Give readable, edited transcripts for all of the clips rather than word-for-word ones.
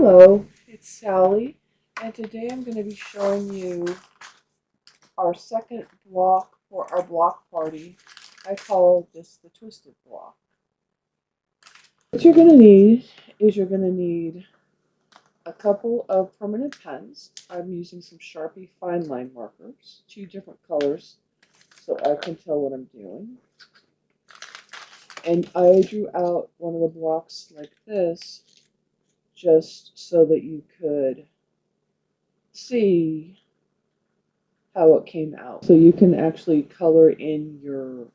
Hello, it's Sally, and today I'm going to be showing you our second block for our block party. I call this the twisted block. What you're going to need is you're going to need a couple of permanent pens. I'm using some Sharpie fine line markers, two different colors, so I can tell what I'm doing. And I drew out one of the blocks like this, just so that you could see how it came out. So you can actually color in your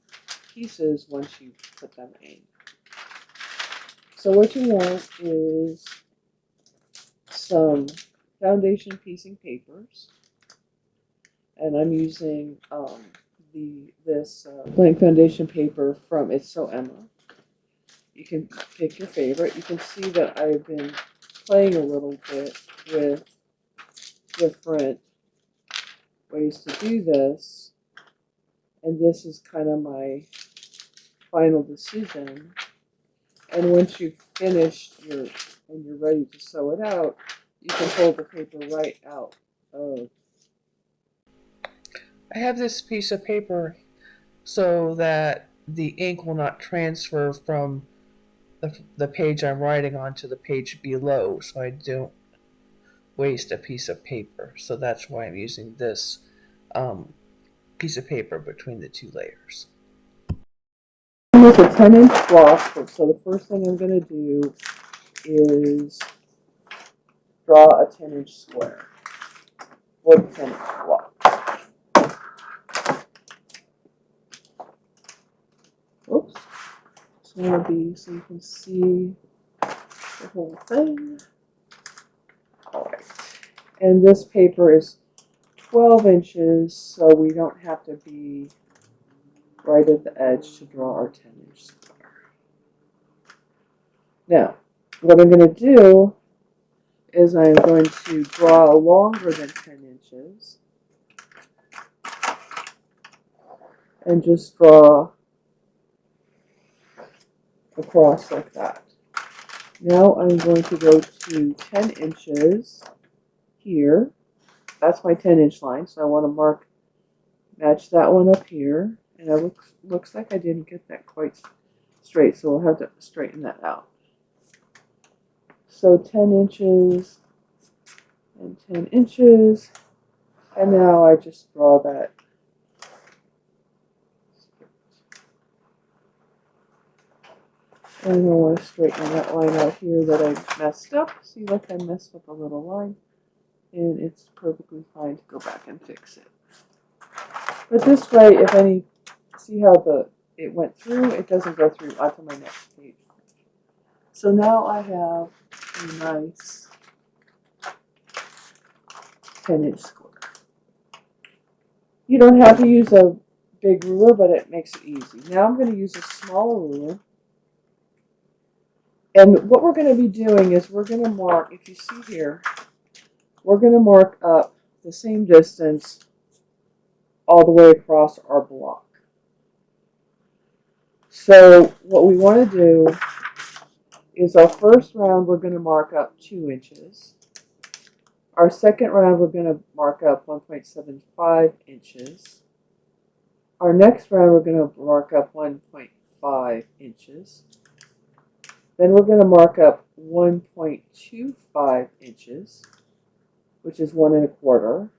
pieces once you put them in. So what you want is some foundation piecing papers, and I'm using this blank foundation paper from It's So Emma. You can pick your favorite. You can see that I've been playing a little bit with different ways to do this, and this is kind of my final decision. And once you've finished and you're ready to sew it out, you can pull the paper right out of. I have this piece of paper so that the ink will not transfer from the page I'm writing on to the page below, so I don't waste a piece of paper. So that's why I'm using this piece of paper between the two layers. Make a 10-inch block. So the first thing I'm going to do is draw a 10-inch square for the 10-inch block. Oops. It's going to be so you can see the whole thing. All right. And this paper is 12 inches, so we don't have to be right at the edge to draw our 10-inch square. Now, what I'm going to do is I'm going to draw longer than 10 inches and just draw across like that. Now I'm going to go to 10 inches here. That's my 10-inch line, so I want to match that one up here. And it looks like I didn't get that quite straight, so we'll have to straighten that out. So 10 inches and 10 inches, and now I just draw that. And I want to straighten that line out here that I messed up. See, like I messed up a little line, and it's perfectly fine to go back and fix it. But this way, see how it went through, it doesn't go through onto my next page. So now I have a nice 10-inch square. You don't have to use a big ruler, but it makes it easy. Now I'm going to use a smaller ruler. And what we're going to be doing is we're going to mark, if you see here, we're going to mark up the same distance all the way across our block. So what we want to do is our first round we're going to mark up 2 inches. Our second round we're going to mark up 1.75 inches. Our next round we're going to mark up 1.5 inches. Then we're going to mark up 1.25 inches, which is 1 1/4.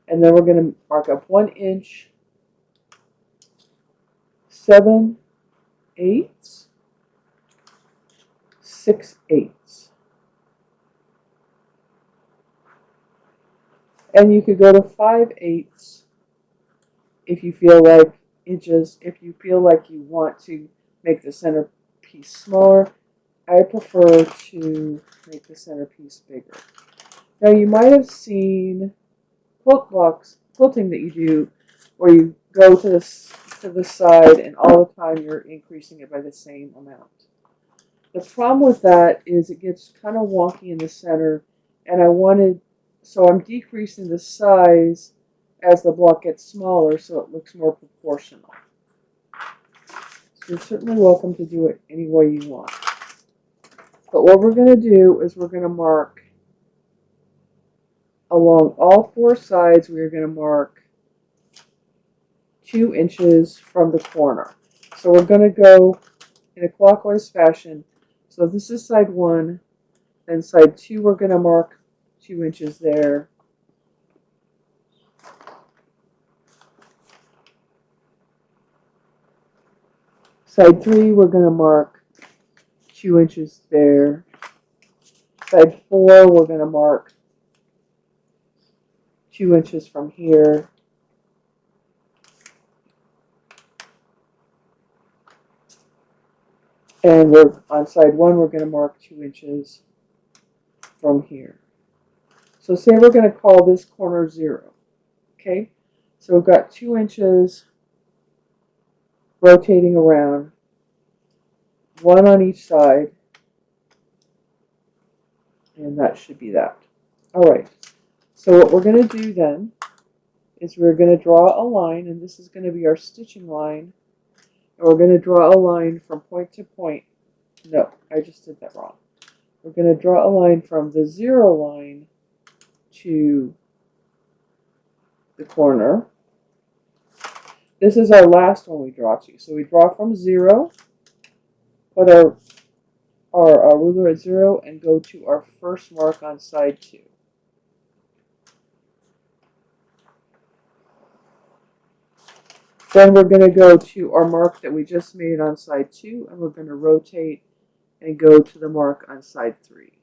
And then we're going to mark up 1 inch, 7/8, 6/8. And you could go to 5/8 if you feel like if you feel like you want to make the center piece smaller. I prefer to make the centerpiece bigger. Now you might have seen quilting that you do where you go to the side and all the time you're increasing it by the same amount. The problem with that is it gets kind of wonky in the center, and so I'm decreasing the size as the block gets smaller so it looks more proportional. So you're certainly welcome to do it any way you want. But what we're going to do is we're going to mark along all four sides, we are going to mark 2 inches from the corner. So we're going to go in a clockwise fashion. So this is side 1, then side 2 we're going to mark 2 inches there. Side 3 we're going to mark 2 inches there. Side 4 we're going to mark 2 inches from here. And we're on side 1 we're going to mark 2 inches from here. So say we're going to call this corner 0. Okay, so we've got 2 inches rotating around, 1 on each side, and that should be that. All right, so what we're going to do then is we're going to draw a line, and this is going to be our stitching line, and we're going to draw a line from point to point. No, I just did that wrong. We're going to draw a line from the 0 line to the corner. This is our last one we draw to. So we draw from 0, put our ruler at 0, and go to our first mark on side 2. Then we're going to go to our mark that we just made on side 2, and we're going to rotate and go to the mark on side 3.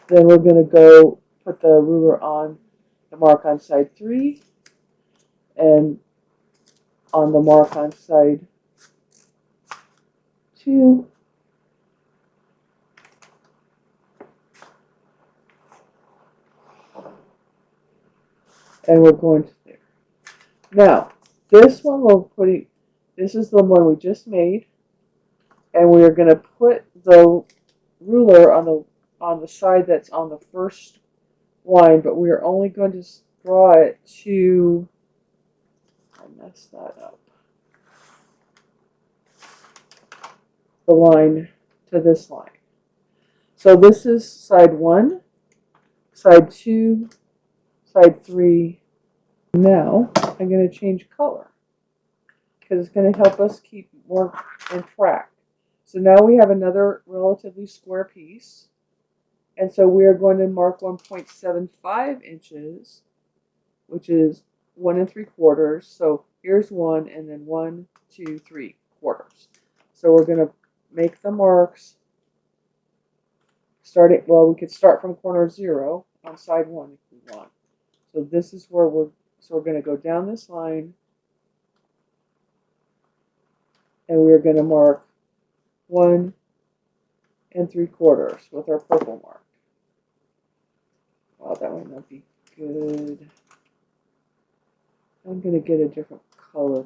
Then we're going to go put the ruler on the mark on side 3 and on the mark on side 2. And we're going to there. Now, this one we're putting, this is the one we just made, and we are going to put the ruler on the side that's on the first line, but we are only going to draw it to, I messed that up, the line to this line. So this is side 1, side 2, side 3. Now I'm going to change color because it's going to help us keep more in track. So now we have another relatively square piece. And so we are going to mark 1.75 inches, which is 1 3/4. So here's 1, and then 1, 2, 3/4. So we're going to make the marks starting, well, we could start from corner 0 on side 1 if we want. So this is where we're going to go down this line, and we're going to mark 1 3/4 with our purple mark. Wow, that might not be good. I'm going to get a different color.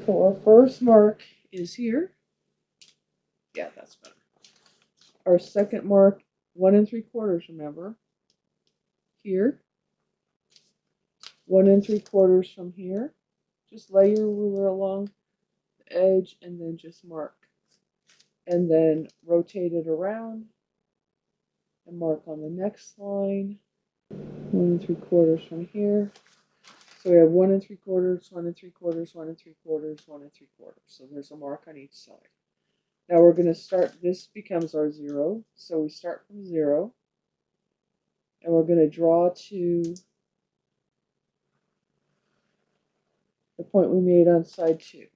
So our first mark is here. Yeah, that's better. Our second mark, 1 3/4, remember, here. 1 3/4 from here. Just lay your ruler along the edge and then just mark. And then rotate it around and mark on the next line. 1 3/4 from here. So we have 1 3/4, 1 3/4, 1 3/4, 1 3/4. So there's a mark on each side. Now we're going to start, this becomes our 0. So we start from 0. And we're going to draw to the point we made on side 2.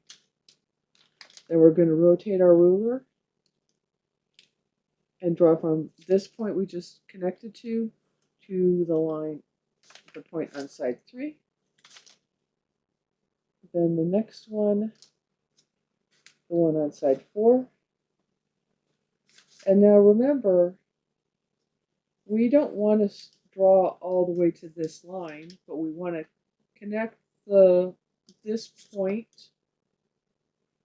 Then we're going to rotate our ruler and draw from this point we just connected to the line, the point on side 3. Then the next one, the one on side 4. And now remember, we don't want to draw all the way to this line, but we want to connect this point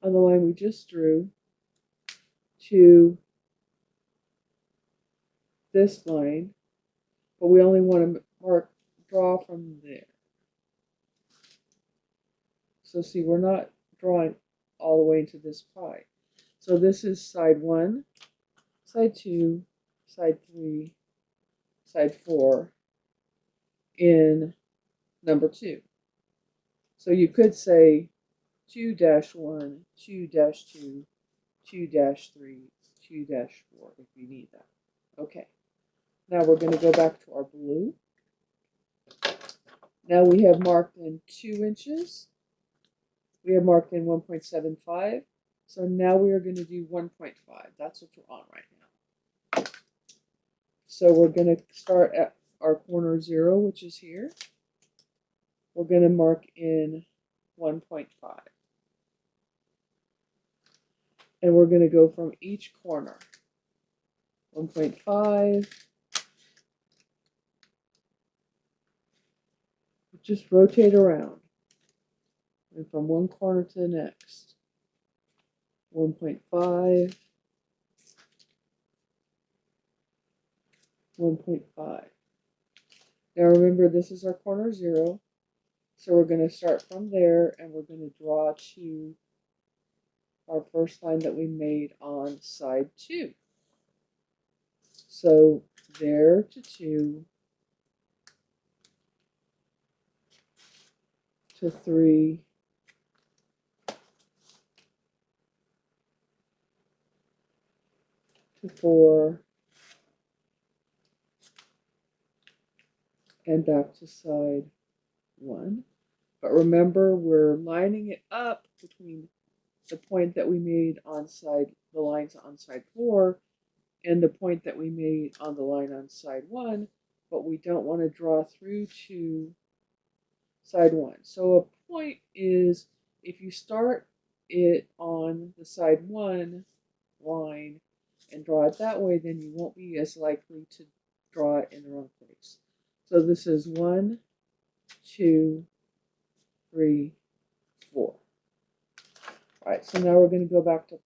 on the line we just drew to this line, but we only want to draw from there. So see, we're not drawing all the way into this pie. So this is side 1, side 2, side 3, side 4 in number 2. So you could say 2-1, 2-2, 2-3, 2-4 if you need that. Okay. Now we're going to go back to our blue. Now we have marked in 2 inches. We have marked in 1.75. So now we are going to do 1.5. That's what we're on right now. So we're going to start at our corner 0, which is here. We're going to mark in 1.5. And we're going to go from each corner. 1.5. Just rotate around. And from one corner to the next. 1.5. 1.5. Now remember, this is our corner 0. So we're going to start from there and we're going to draw to our first line that we made on side 2. So there to 2 to 3 to 4 and back to side 1. But remember, we're lining it up between the point that we made on the lines on side 4 and the point that we made on the line on side 1, but we don't want to draw through to side 1. So a point is if you start it on the side 1 line and draw it that way, then you won't be as likely to draw it in the wrong place. So this is 1, 2, 3, 4. All right, so now we're going to go back to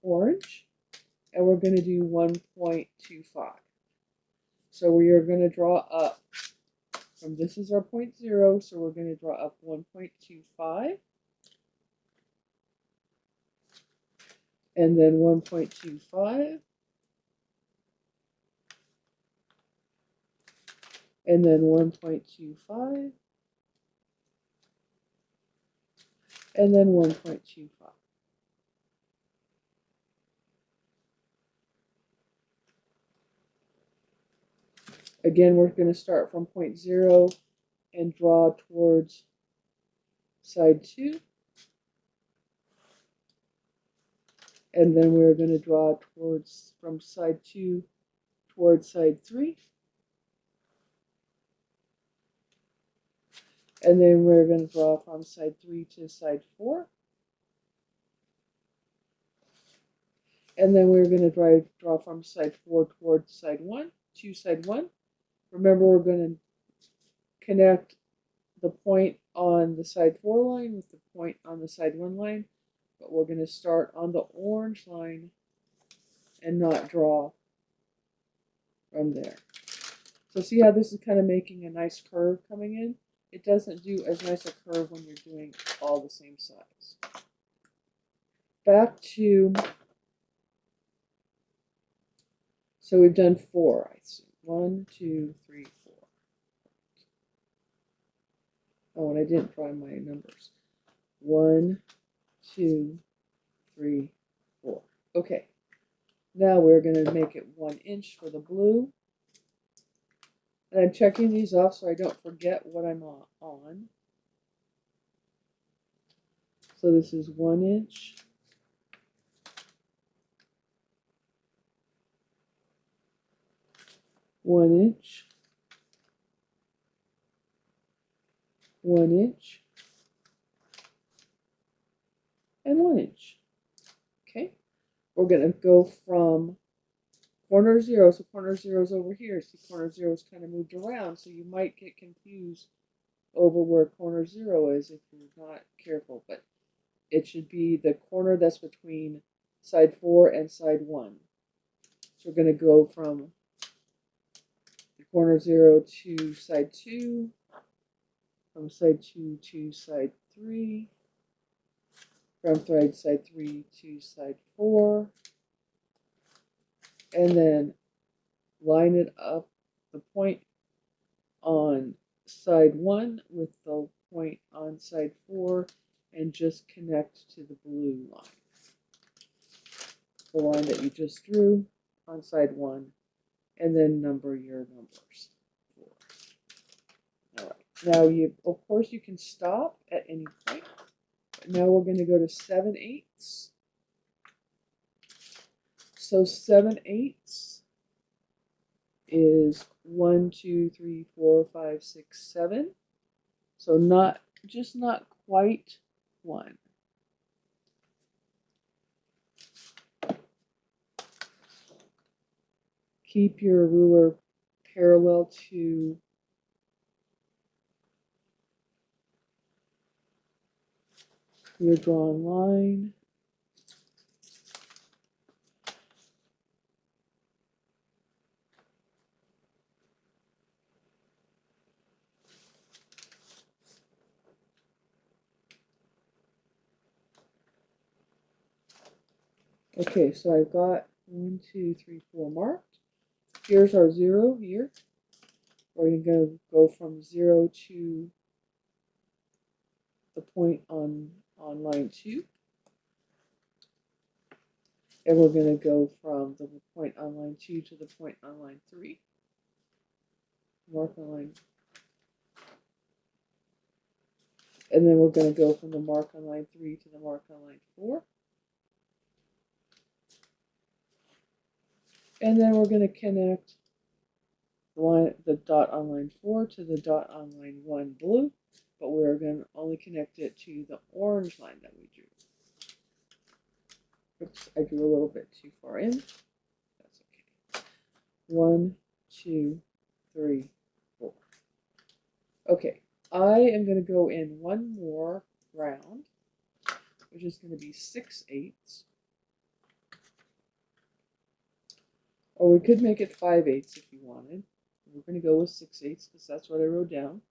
orange, and we're going to do 1.25. So we are going to draw up from this is our point 0, so we're going to draw up 1.25, and then 1.25, and then 1.25, and then 1.25. Again, we're going to start from point 0 and draw towards side 2. And then we're going to draw from side 2 towards side 3. And then we're going to draw from side 3 to side 4. And then we're going to draw from side 4 towards side 1, to side 1. Remember, we're going to connect the point on the side 4 line with the point on the side 1 line, but we're going to start on the orange line and not draw from there. So see how this is kind of making a nice curve coming in? It doesn't do as nice a curve when you're doing all the same size. Back to, so we've done 4, I see. 1, 2, 3, 4. Oh, and I didn't draw my numbers. 1, 2, 3, 4. Okay. Now we're going to make it 1 inch for the blue. And I'm checking these off so I don't forget what I'm on. So this is 1 inch. 1 inch. 1 inch. And 1 inch. Okay. We're going to go from corner 0. So corner 0 is over here. See, corner 0 is kind of moved around, so you might get confused over where corner 0 is if you're not careful. But it should be the corner that's between side 4 and side 1. So we're going to go from the corner 0 to side 2, from side 2 to side 3, from side 3 to side 4, and then line it up, the point on side 1 with the point on side 4, and just connect to the blue line. The line that you just drew on side 1, and then number your numbers. All right. Now, of course, you can stop at any point. But now we're going to go to 7/8. So 7/8 is 1, 2, 3, 4, 5, 6, 7. So not quite 1. Keep your ruler parallel to your drawn line. Okay, so I've got 1, 2, 3, 4 marked. Here's our 0 here. We're going to go from 0 to the point on line 2. And we're going to go from the point on line 2 to the point on line 3. Mark on line. And then we're going to go from the mark on line 3 to the mark on line 4. And then we're going to connect the dot on line 4 to the dot on line 1 blue, but we're going to only connect it to the orange line that we drew. Oops, I drew a little bit too far in. That's okay. 1, 2, 3, 4. Okay, I am going to go in one more round, which is going to be 6/8. Or we could make it 5/8 if you wanted. We're going to go with 6/8 because that's what I wrote down.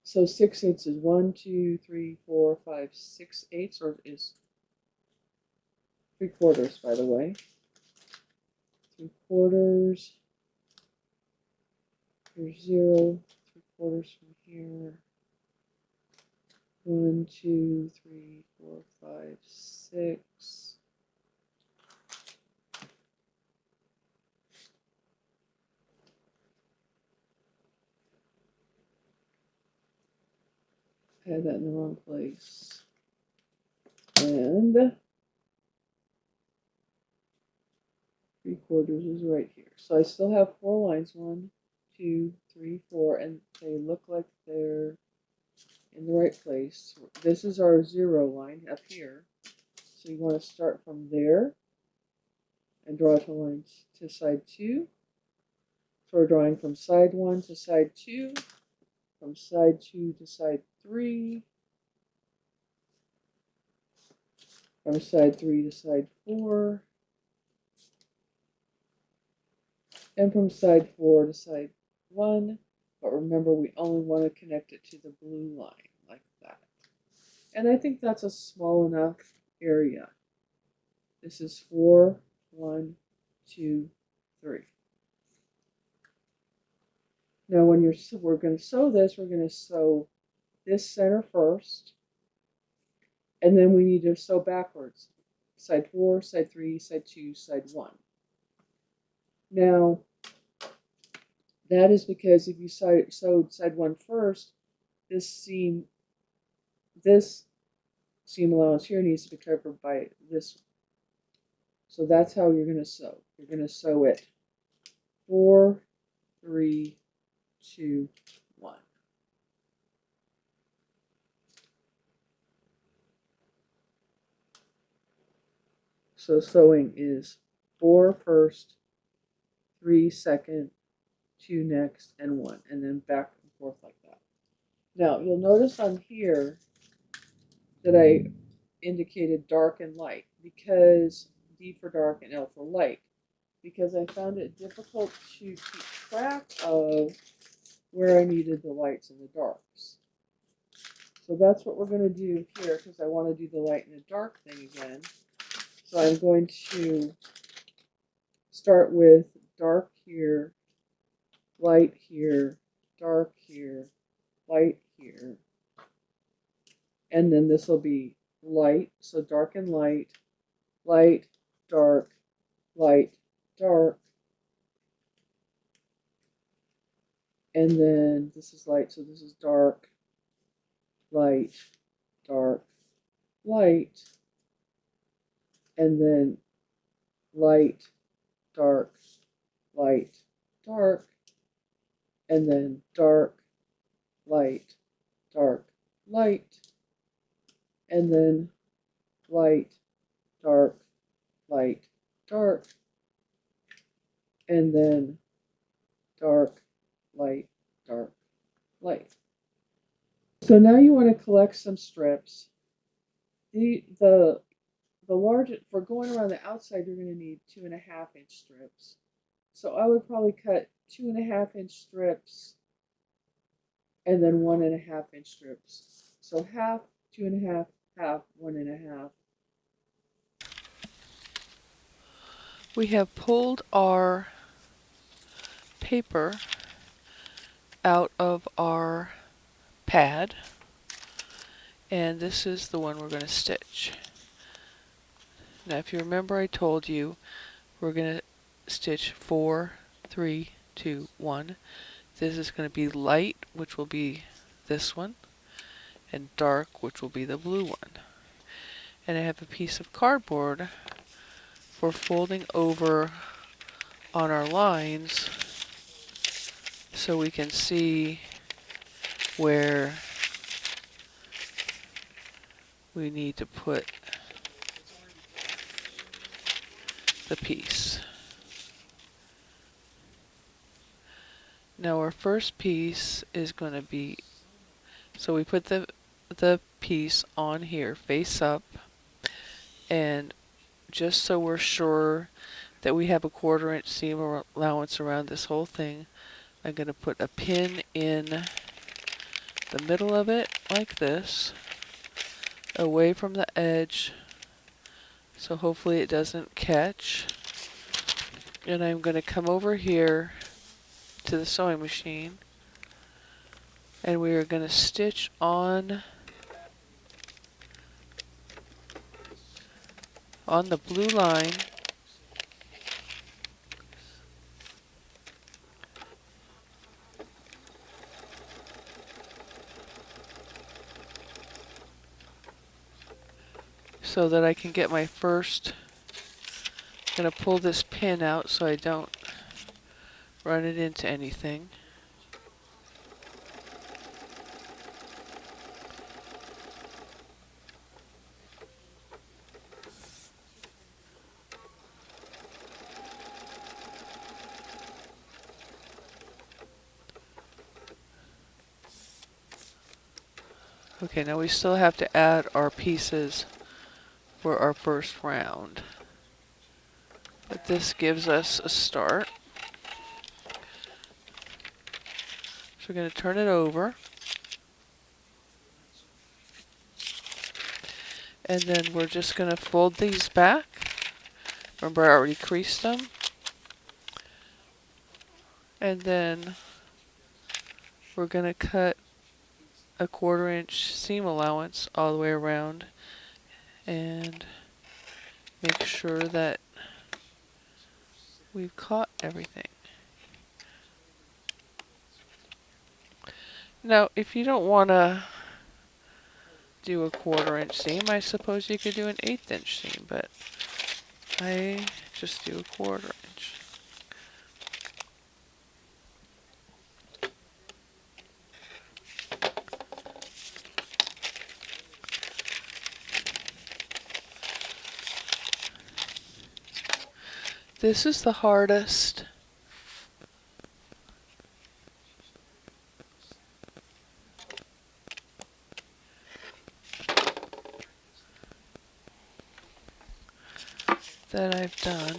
So 6/8 is 1, 2, 3, 4, 5, 6/8, or is 3/4, by the way. 3/4. Here's 0. 3/4 from here. 1, 2, 3, 4, 5, 6. I had that in the wrong place. And 3/4 is right here. So I still have 4 lines. 1, 2, 3, 4, and they look like they're in the right place. This is our 0 line up here. So you want to start from there and draw to line to side 2. So we're drawing from side 1 to side 2, from side 2 to side 3, from side 3 to side 4, and from side 4 to side 1. But remember, we only want to connect it to the blue line, like that. And I think that's a small enough area. This is 4, 1, 2, 3. Now, when we're going to sew this, we're going to sew this center first, and then we need to sew backwards. Side 4, side 3, side 2, side 1. Now, that is because if you sewed side 1 first, this seam allowance here needs to be covered by this one. So that's how you're going to sew. You're going to sew it 4, 3, 2, 1. So sewing is 4 first, 3 second, 2 next, and 1, and then back and forth like that. Now, you'll notice on here that I indicated dark and light, because D for dark and L for light, because I found it difficult to keep track of where I needed the lights and the darks. So that's what we're going to do here because I want to do the light and the dark thing again. So I'm going to start with dark here, light here, dark here, light here. And then this will be light, so dark and light, light, dark, light, dark. And then this is light, so this is dark, light, dark, light. And then light, dark, light, dark. And then dark, light, dark, light. And then light, dark, light, dark. And then dark, light, dark, light. So now you want to collect some strips. The large, for going around the outside, you're going to need 2.5-inch strips. So I would probably cut 2.5-inch strips and then 1.5-inch strips. So half, 2.5, half, 1.5. We have pulled our paper out of our pad, and this is the one we're going to stitch. Now if you remember, I told you we're going to stitch 4, 3, 2, 1. This is going to be light, which will be this one, and dark, which will be the blue one. And I have a piece of cardboard for folding over on our lines so we can see where we need to put the piece. Now our first piece is going to be, so we put the piece on here face up, and just so we're sure that we have a 1/4-inch seam allowance around this whole thing, I'm going to put a pin in the middle of it like this, away from the edge, so hopefully it doesn't catch. And I'm going to come over here to the sewing machine, and we are going to stitch on the blue line so that I can get my first. I'm going to pull this pin out so I don't run it into anything. Okay, now we still have to add our pieces for our first round. But this gives us a start. So we're going to turn it over. And then we're just going to fold these back. Remember, I already creased them. And then we're going to cut a 1/4-inch seam allowance all the way around and make sure that we've caught everything. Now, if you don't want to do a 1/4-inch seam, I suppose you could do an 1/8-inch seam, but I just do a 1/4-inch. This is the hardest that I've done.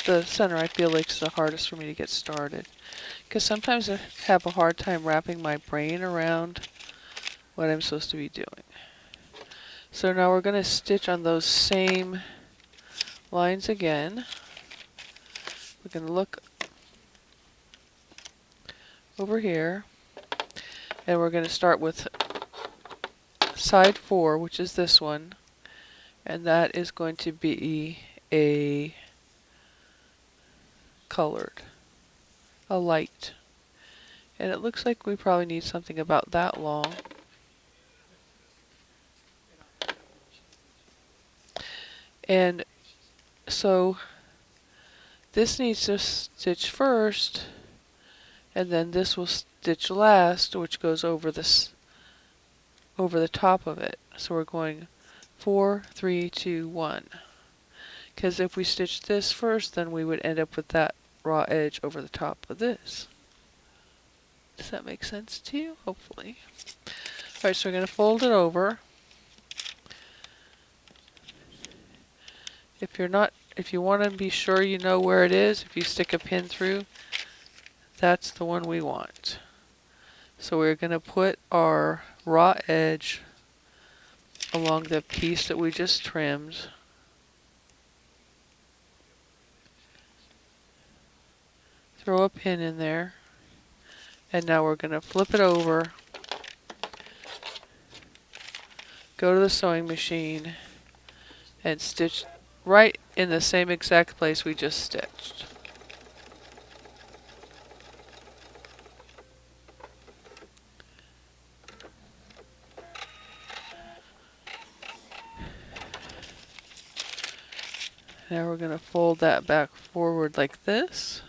The center I feel like is the hardest for me to get started. Because sometimes I have a hard time wrapping my brain around what I'm supposed to be doing. So now we're going to stitch on those same lines again. We're going to look over here, and we're going to start with side 4, which is this one, and that is going to be a colored, a light. And it looks like we probably need something about that long. And so this needs to stitch first, and then this will stitch last, which goes over this, over the top of it. So we're going 4, 3, 2, 1. Because if we stitch this first, then we would end up with that raw edge over the top of this. Does that make sense to you? Hopefully. Alright, so we're going to fold it over. If you want to be sure you know where it is, if you stick a pin through, that's the one we want. So we're going to put our raw edge along the piece that we just trimmed. Throw a pin in there. And now we're going to flip it over, go to the sewing machine, and stitch right in the same exact place we just stitched. Now we're going to fold that back forward like this.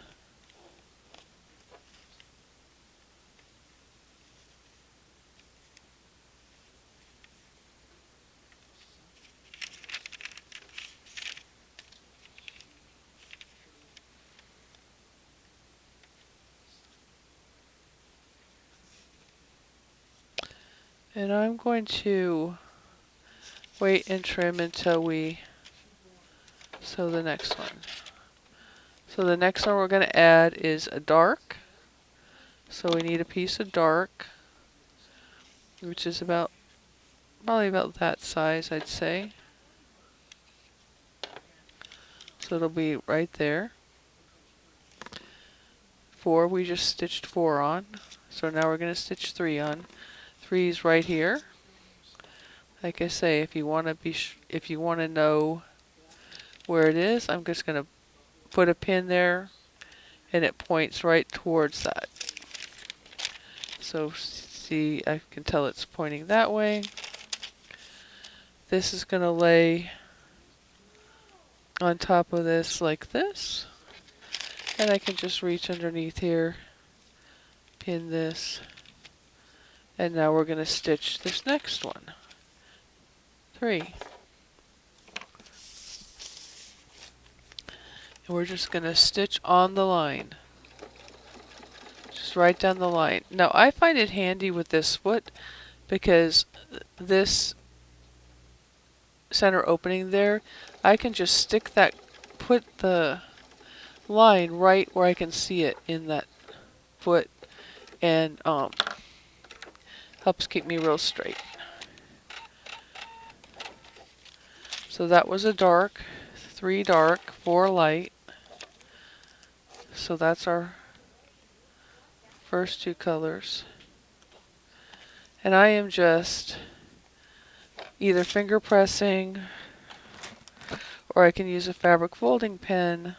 And I'm going to wait and trim until we sew the next one. So the next one we're going to add is a dark. So we need a piece of dark, which is probably about that size, I'd say. So it'll be right there. 4, we just stitched 4 on. So now we're going to stitch 3 on. 3 is right here. Like I say, if you want to know where it is, I'm just going to put a pin there, and it points right towards that. So see, I can tell it's pointing that way. This is going to lay on top of this like this. And I can just reach underneath here, pin this, and now we're going to stitch this next one. 3. And we're just going to stitch on the line. Just right down the line. Now I find it handy with this foot because this center opening there, I can just put the line right where I can see it in that foot, and helps keep me real straight. So that was a dark, 3 dark, 4 light. So that's our first 2 colors. And I am just either finger pressing, or I can use a fabric folding pen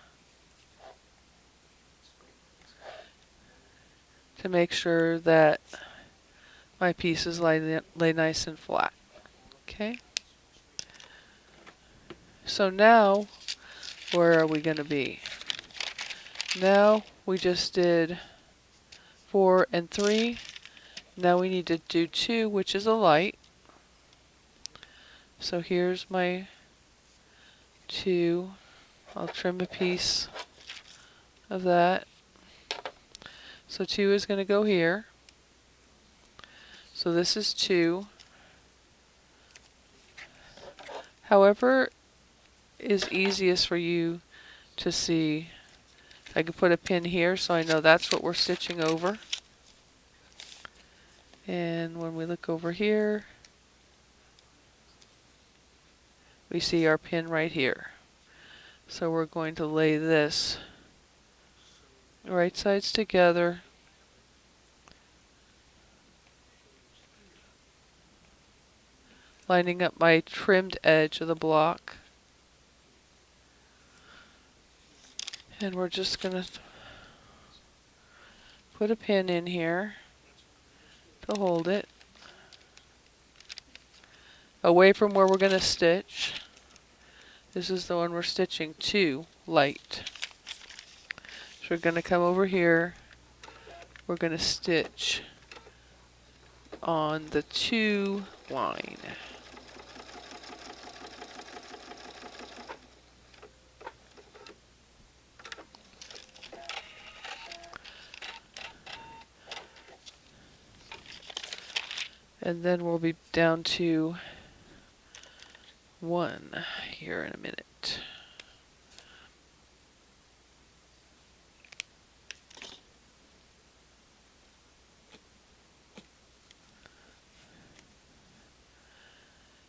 to make sure that my pieces lay nice and flat. Okay? So now, where are we going to be? Now we just did 4 and 3. Now we need to do 2, which is a light. So here's my 2. I'll trim a piece of that. So 2 is going to go here. So this is 2. However is easiest for you to see. I could put a pin here so I know that's what we're stitching over. And when we look over here, we see our pin right here. So we're going to lay this right sides together. Lining up my trimmed edge of the block. And we're just going to put a pin in here to hold it away from where we're going to stitch. This is the one we're stitching to, light. So we're going to come over here. We're going to stitch on the 2 line. And then we'll be down to 1 here in a minute.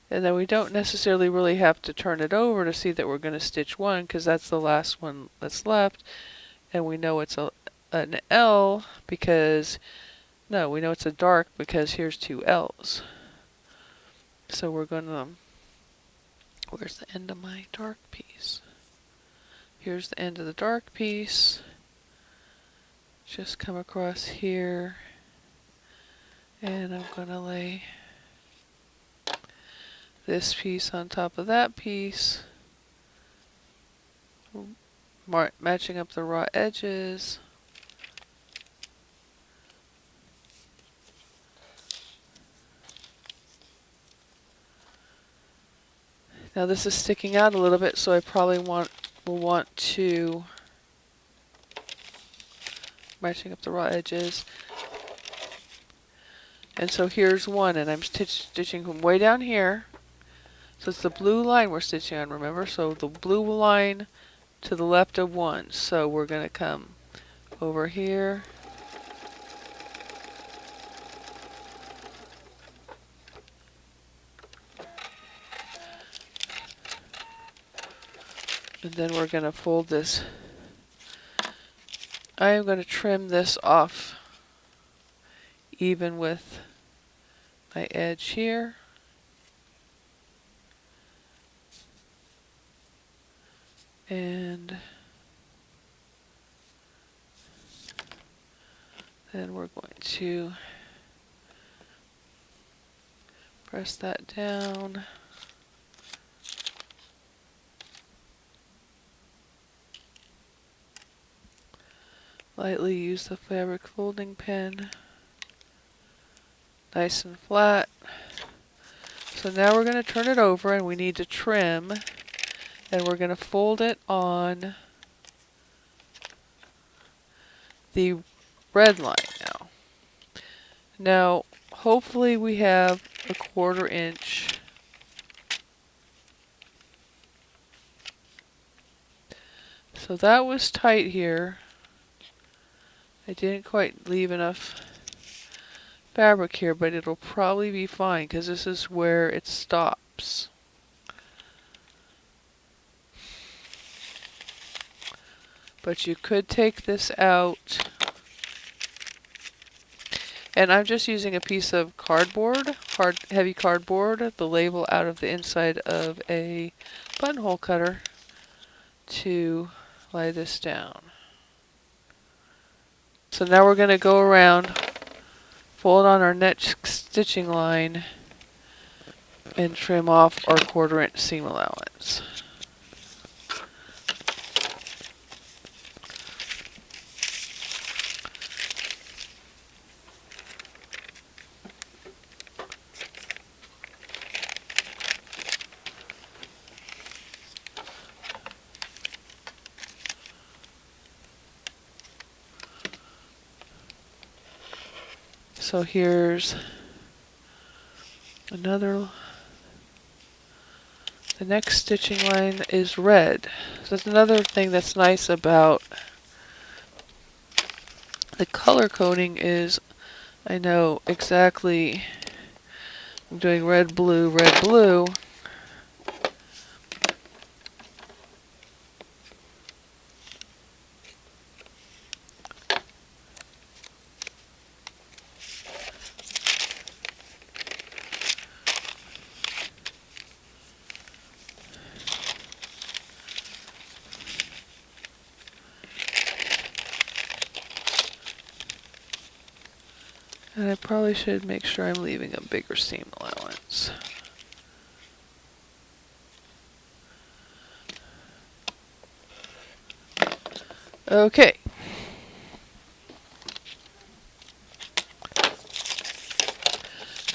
And then we don't necessarily really have to turn it over to see that we're going to stitch 1, because that's the last one that's left. And we know it's an L because, no, we know it's a dark because here's 2 L's. So we're going to, where's the end of my dark piece? Here's the end of the dark piece. Just come across here. And I'm going to lay this piece on top of that piece, matching up the raw edges. Now this is sticking out a little bit, so I probably will want to matching up the raw edges. And so here's 1, and I'm stitching from way down here. So it's the blue line we're stitching on, remember? So the blue line to the left of 1. So we're going to come over here. And then we're going to fold this. I am going to trim this off even with my edge here. And then we're going to press that down. Lightly use the fabric folding pen. Nice and flat. So now we're going to turn it over and we need to trim. And we're going to fold it on the red line now. Now, hopefully we have a 1/4 inch. So that was tight here. I didn't quite leave enough fabric here, but it'll probably be fine because this is where it stops. But you could take this out. And I'm just using a piece of cardboard, heavy cardboard, the label out of the inside of a buttonhole cutter to lay this down. So now we're going to go around, fold on our next stitching line, and trim off our 1/4 inch seam allowance. So here's another. The next stitching line is red. So that's another thing that's nice about The color coding is, I know exactly, I'm doing red, blue, red, blue. And I probably should make sure I'm leaving a bigger seam allowance. Okay.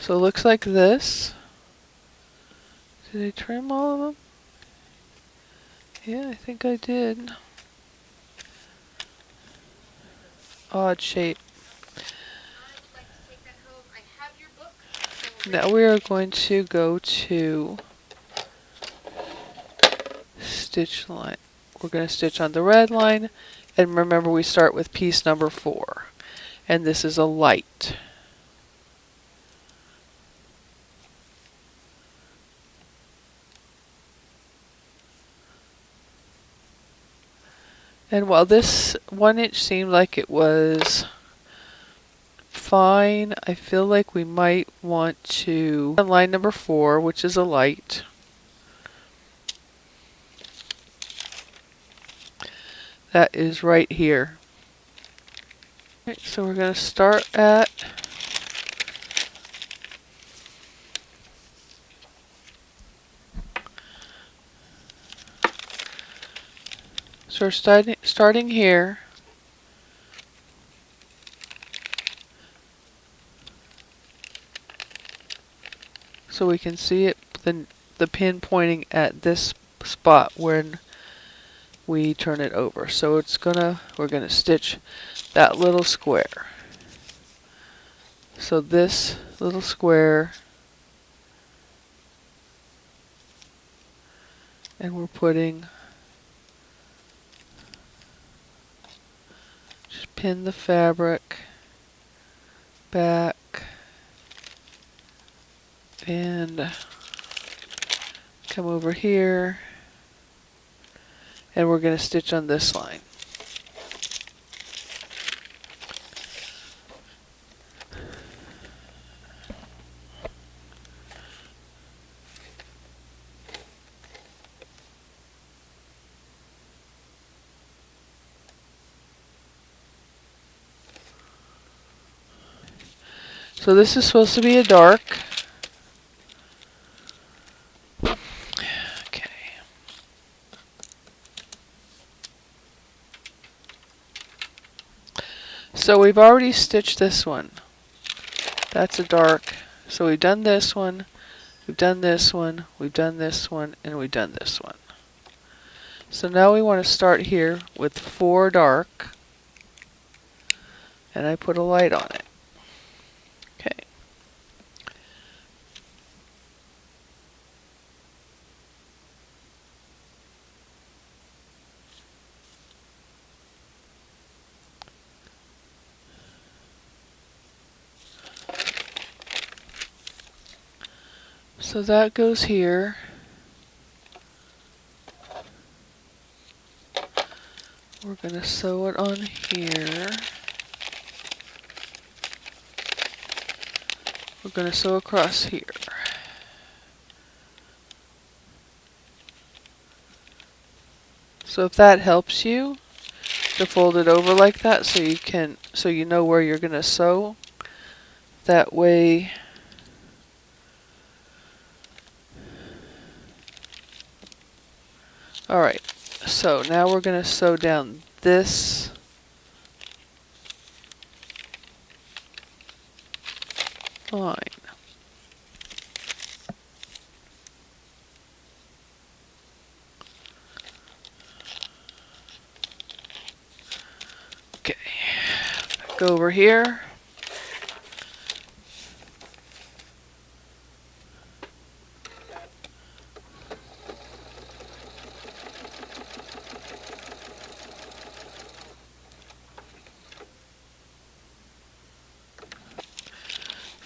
So it looks like this. Did I trim all of them? Yeah, I think I did. Odd shape. Now we are going to go to stitch line. We're going to stitch on the red line, and remember we start with piece number 4, and this is a light. And while this 1 inch seemed like it was fine, I feel like we might want to on line number 4, which is a light. That is right here. Okay, so we're going to start at so we're starting here. So we can see it, the pin pointing at this spot when we turn it over. So we're gonna stitch that little square. So this little square, and we're putting, just pin the fabric back and come over here, and we're going to stitch on this line. So this is supposed to be a dark. Okay. So we've already stitched this one. That's a dark. So we've done this one, we've done this one, we've done this one, and we've done this one. So now we want to start here with 4 dark, and I put a light on it. Okay. So that goes here. We're going to sew it on here. We're going to sew across here. So if that helps you to fold it over like that so you know where you're going to sew, that way alright, so now we're going to sew down this line. Okay, go over here.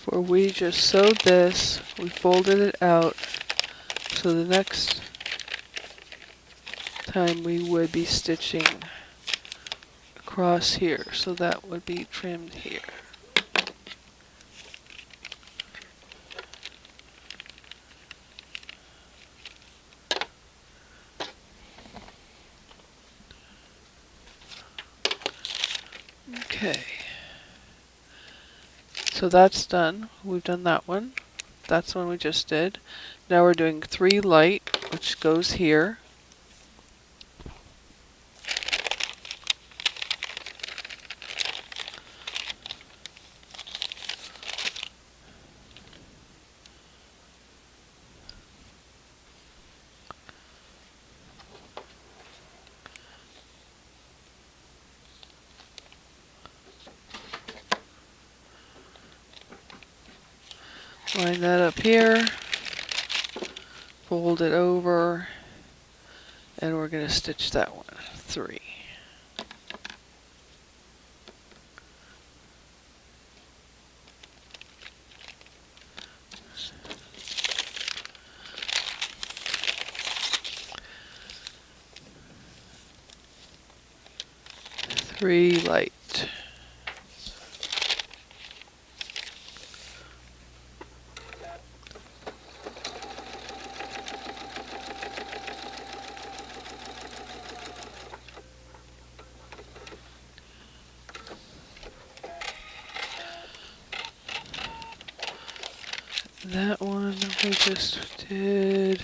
where we just sewed this, we folded it out, so the next time we would be stitching across here, so that would be trimmed here. Okay, so that's done. We've done that one. That's the one we just did. Now we're doing 3 light, which goes here. Line that up here, fold it over, and we're going to stitch that one 3. Three light. That one we just did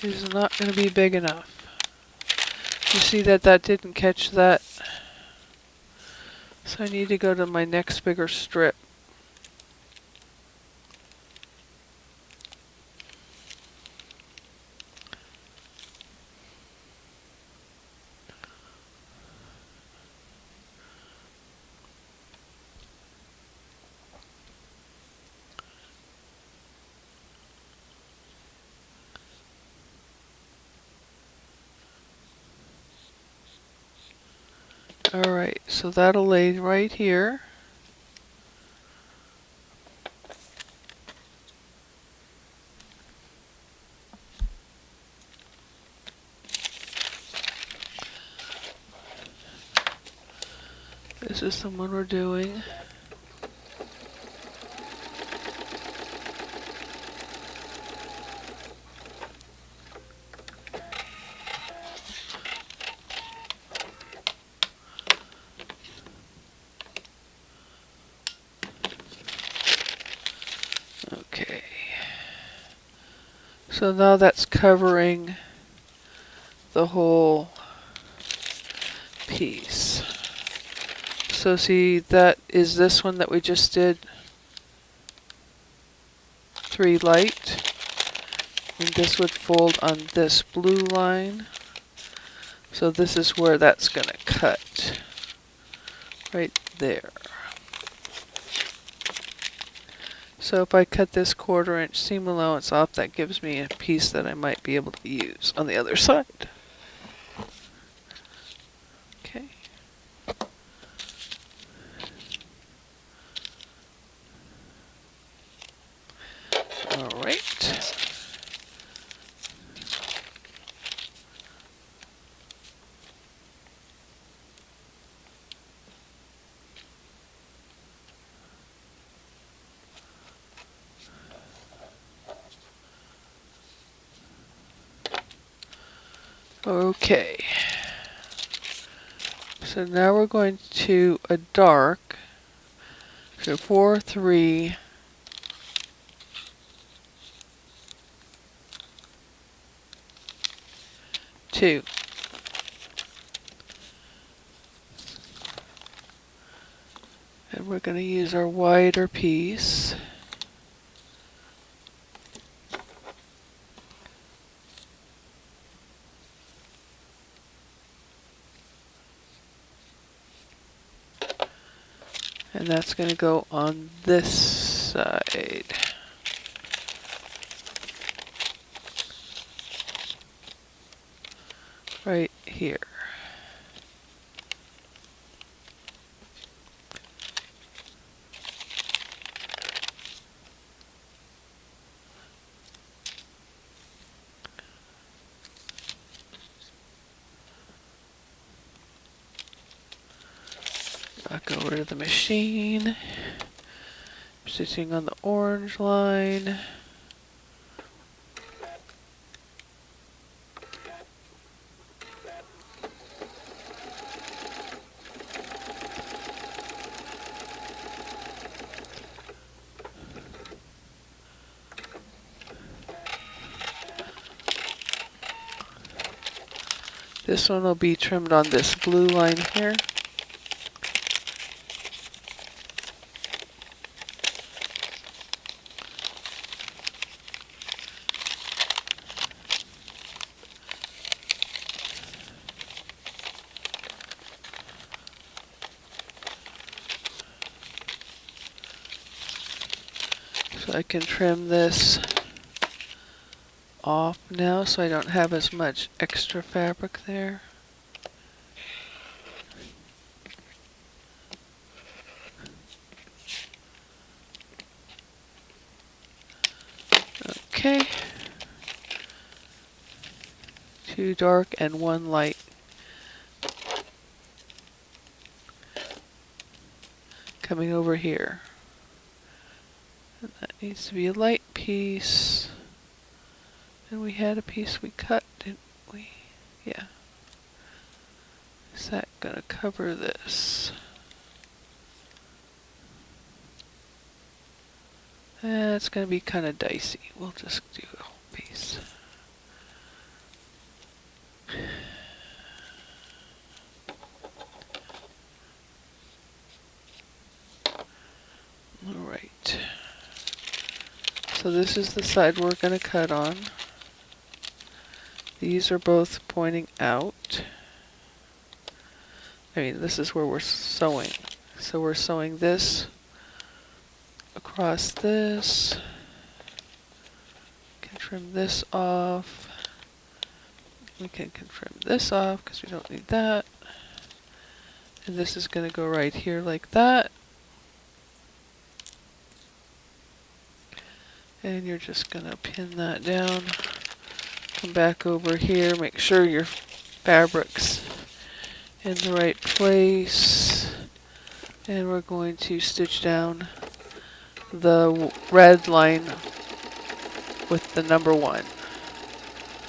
is not going to be big enough. You see that that didn't catch that? So I need to go to my next bigger strip. Alright, so that'll lay right here. This is the one we're doing. Okay. So now that's covering the whole piece. So see, that is this one that we just did. 3 light. And this would fold on this blue line. So this is where that's going to cut. Right there. So if I cut this 1/4 inch seam allowance off, that gives me a piece that I might be able to use on the other side. Okay. All right. Okay. So now we're going to a dark. So 4, 3. Two. And we're going to use our wider piece. And that's going to go on this side. Right here. Back over to the machine. Stitching on the orange line. This one will be trimmed on this blue line here. So I can trim this off now so I don't have as much extra fabric there. Okay. 2 dark and 1 light. Coming over here. And that needs to be a light piece. And we had a piece we cut, didn't we? Yeah. Is that gonna cover this? It's gonna be kind of dicey. We'll just do a whole piece. Alright. So this is the side we're gonna cut on. These are both pointing out. I mean, this is where we're sewing. So we're sewing this across this. Can trim this off. We can trim this off because we don't need that. And this is going to go right here like that. And you're just going to pin that down. Come back over here. Make sure your fabric's in the right place. And we're going to stitch down the red line with the number 1.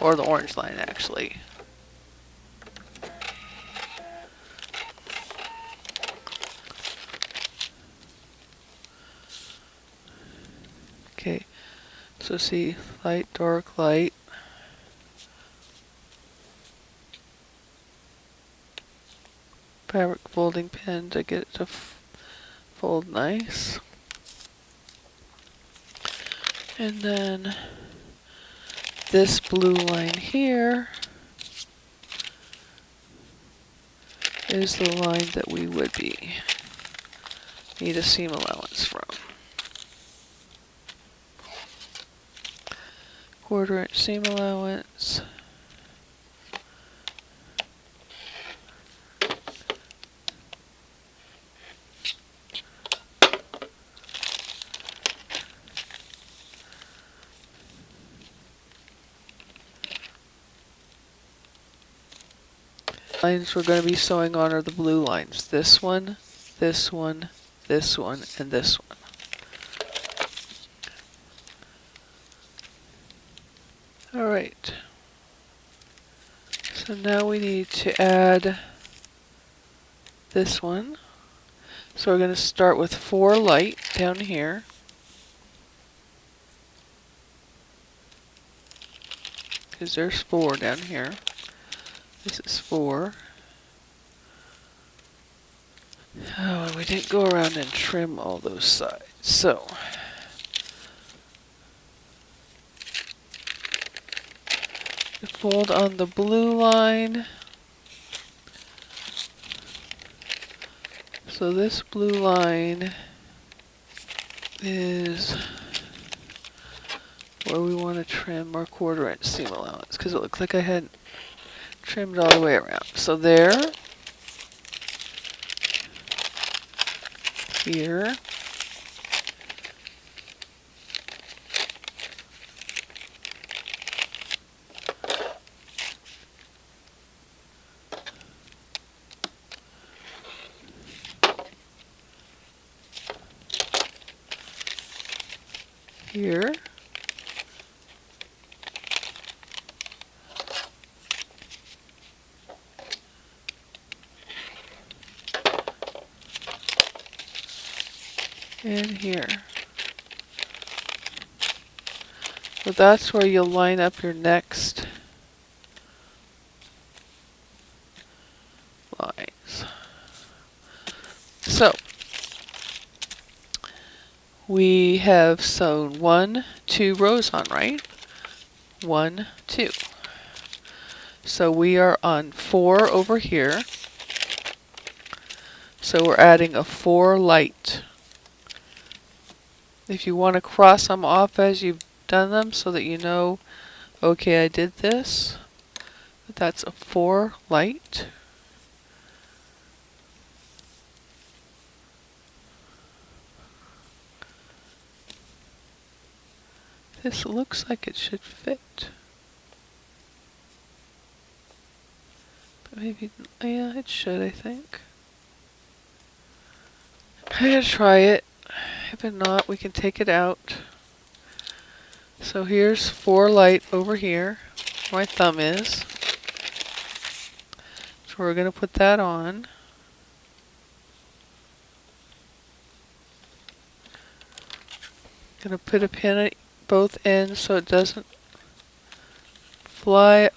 Or the orange line, actually. Okay, so see, light, dark, light. Fabric folding pin to get it to fold nice. And then this blue line here is the line that we would need a seam allowance from. 1/4 inch seam allowance. Lines we're going to be sewing on are the blue lines. This one, this one, this one, and this one. Alright. So now we need to add this one. So we're going to start with 4 light down here. Because there's 4 down here. This is 4. Oh, we didn't go around and trim all those sides. So, fold on the blue line. So this blue line is where we want to trim our 1/4 inch seam allowance because it looked like I hadn't trimmed all the way around. So there, here, here. And here. So that's where you'll line up your next lines. So we have sewn 1, 2 rows on, right? 1, 2. So we are on 4 over here. So we're adding a 4 light. If you want to cross them off as you've done them so that you know, okay, I did this. But that's a 4 light. This looks like it should fit. But maybe, yeah, it should, I think. I'm gonna try it. If not, we can take it out. So here's 4 light over here. Where my thumb is. So we're gonna put that on. Gonna put a pin at both ends so it doesn't fly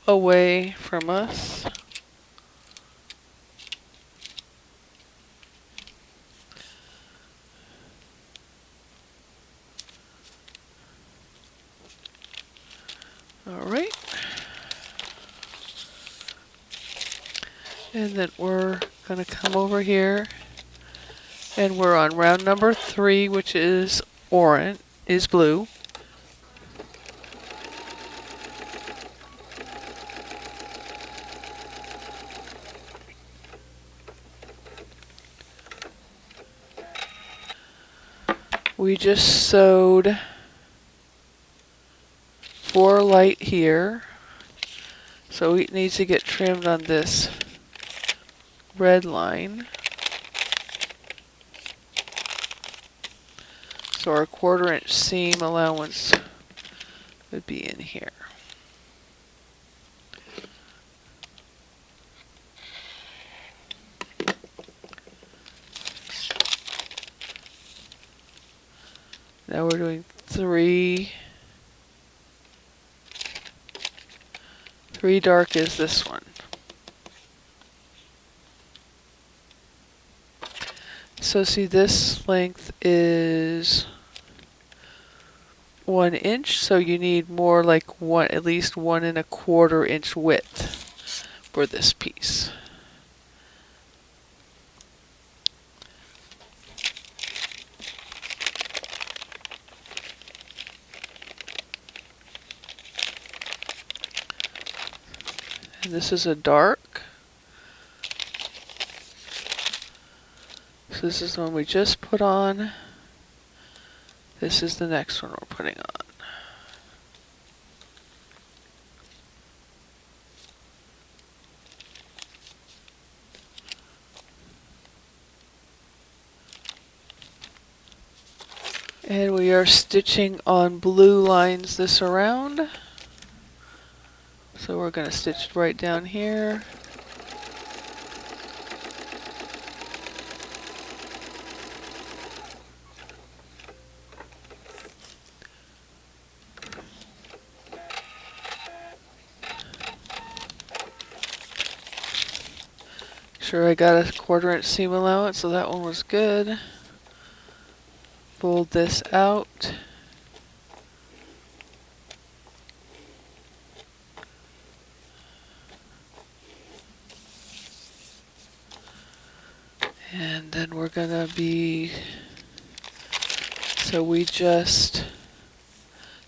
away from us. Alright. And then we're gonna come over here and we're on round number 3, which is orange, is blue. We just sewed 4 light here, so it needs to get trimmed on this red line. So our 1/4 inch seam allowance would be in here. Now we're doing 3. 3 dark is this one. So see, this length is 1 inch, so you need more like at least 1 1/4 inch width for this piece. And this is a dark. So this is the one we just put on. This is the next one we're putting on. And we are stitching on blue lines this around. So we're going to stitch right down here. Sure, I got a 1/4 inch seam allowance, so that one was good. Fold this out. And then we're gonna be, so we just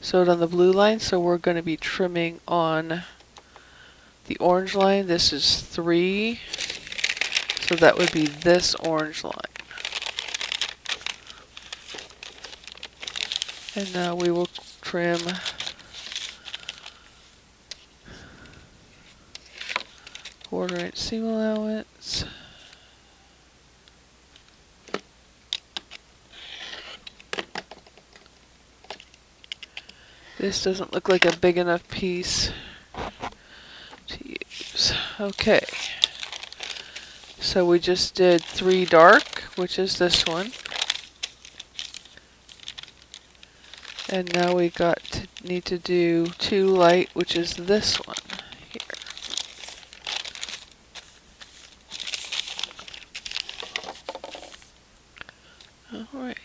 sewed on the blue line, so we're gonna be trimming on the orange line. This is 3, so that would be this orange line. And now we will trim quarter inch seam allowance. This doesn't look like a big enough piece to use. Okay. So we just did 3 dark, which is this one. And now we need to do 2 light, which is this one here. All right.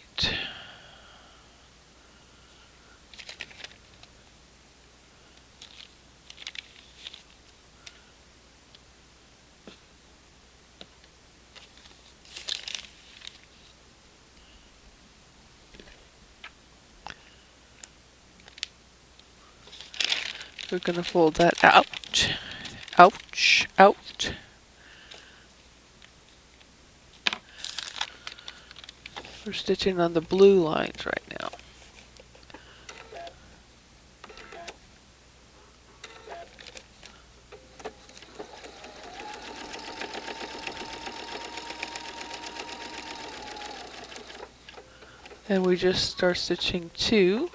We're gonna fold that out. Ouch, out. We're stitching on the blue lines right now. And we just start stitching 2.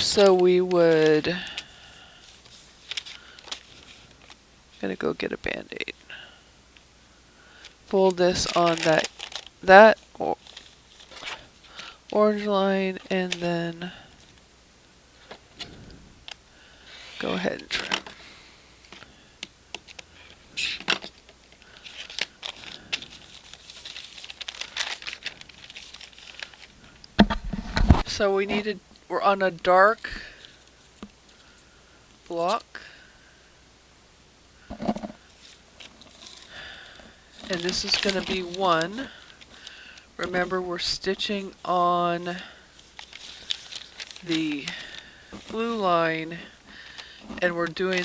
So we would, gonna go get a band-aid. Fold this on that orange line, and then go ahead and trim. So we're on a dark block. And this is going to be 1. Remember, we're stitching on the blue line, and we're doing,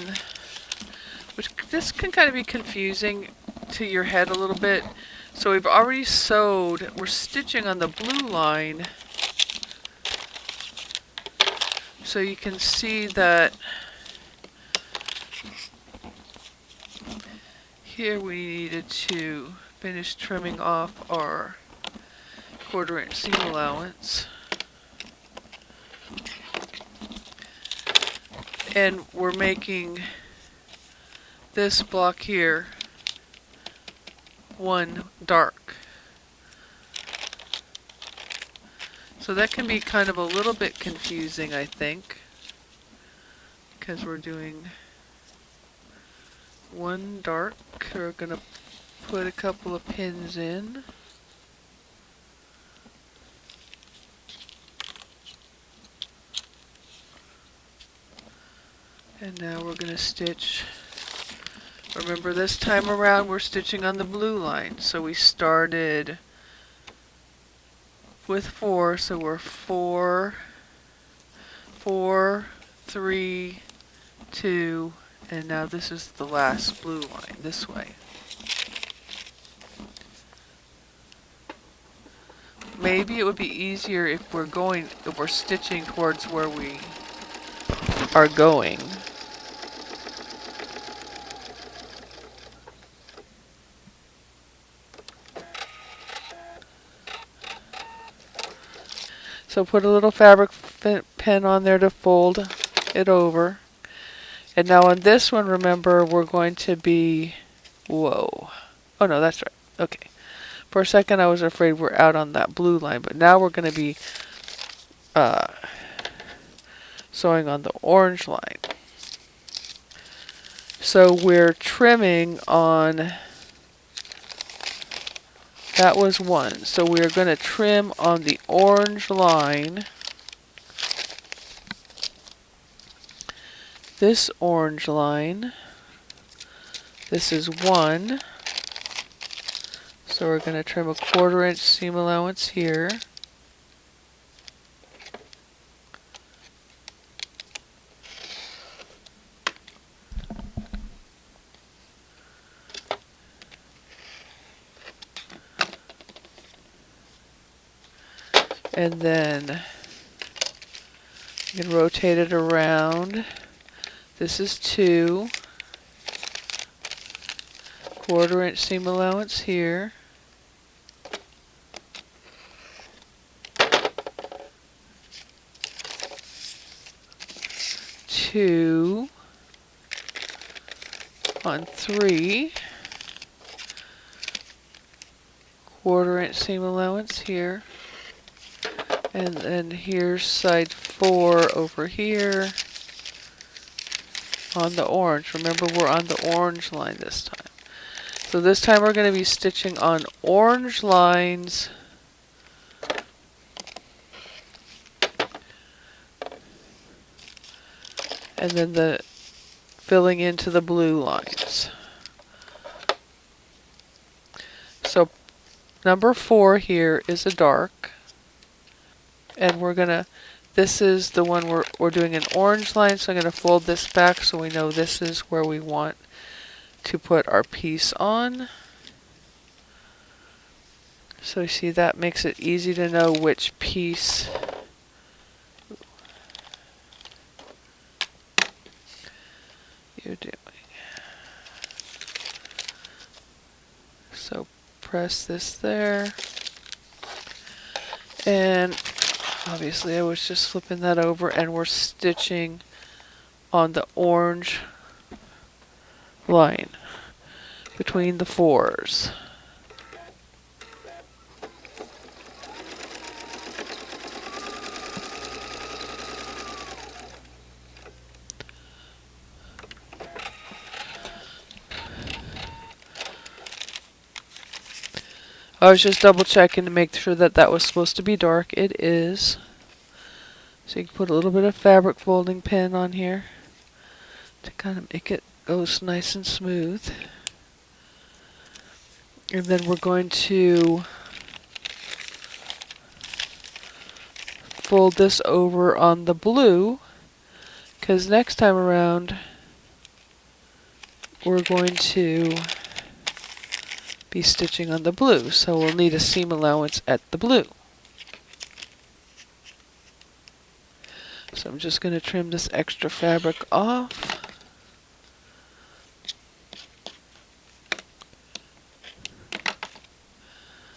which this can kind of be confusing to your head a little bit. So we've already sewed, we're stitching on the blue line. So you can see that here we needed to finish trimming off our 1/4 inch seam allowance. And we're making this block here 1 dark. So that can be kind of a little bit confusing, I think, because we're doing 1 dark. We're gonna put a couple of pins in. And now we're gonna stitch. Remember, this time around we're stitching on the blue line. So we started with 4, so we're 4, 4, 3, 2, and now this is the last blue line this way. Maybe it would be easier if we're stitching towards where we are going. So put a little fabric pen on there to fold it over. And now on this one, remember, we're going to be, whoa. Oh no, that's right. Okay. For a second I was afraid we're out on that blue line, but now we're going to be sewing on the orange line. So we're trimming on, that was 1. So we're going to trim on the orange line. This orange line. This is 1. So we're going to trim a 1/4 inch seam allowance here. And then you can rotate it around. This is 2. 1/4 inch seam allowance here. 2 on 3, 1/4 inch seam allowance here, and then here's side 4 over here on the orange. Remember, we're on the orange line this time. So this time we're going to be stitching on orange lines and then the filling into the blue lines. So number 4 here is a dark, and this is the one we're doing an orange line, so I'm going to fold this back so we know this is where we want to put our piece on. So you see, that makes it easy to know which piece you're doing. So press this there, and obviously I was just flipping that over, and we're stitching on the orange line between the 4s. I was just double checking to make sure that that was supposed to be dark. It is. So you can put a little bit of fabric folding pen on here to kind of make it go nice and smooth. And then we're going to fold this over on the blue, because next time around we're going to be stitching on the blue, so we'll need a seam allowance at the blue. So I'm just going to trim this extra fabric off.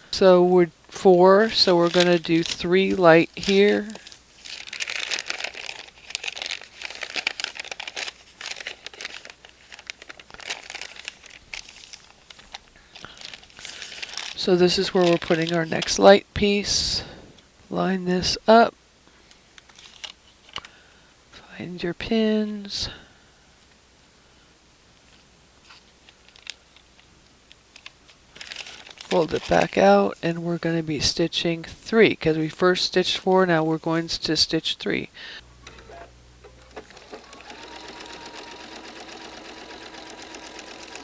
So we're 4, so we're going to do 3 light here. So this is where we're putting our next light piece. Line this up. Find your pins. Fold it back out, and we're going to be stitching 3 because we first stitched 4, now we're going to stitch 3.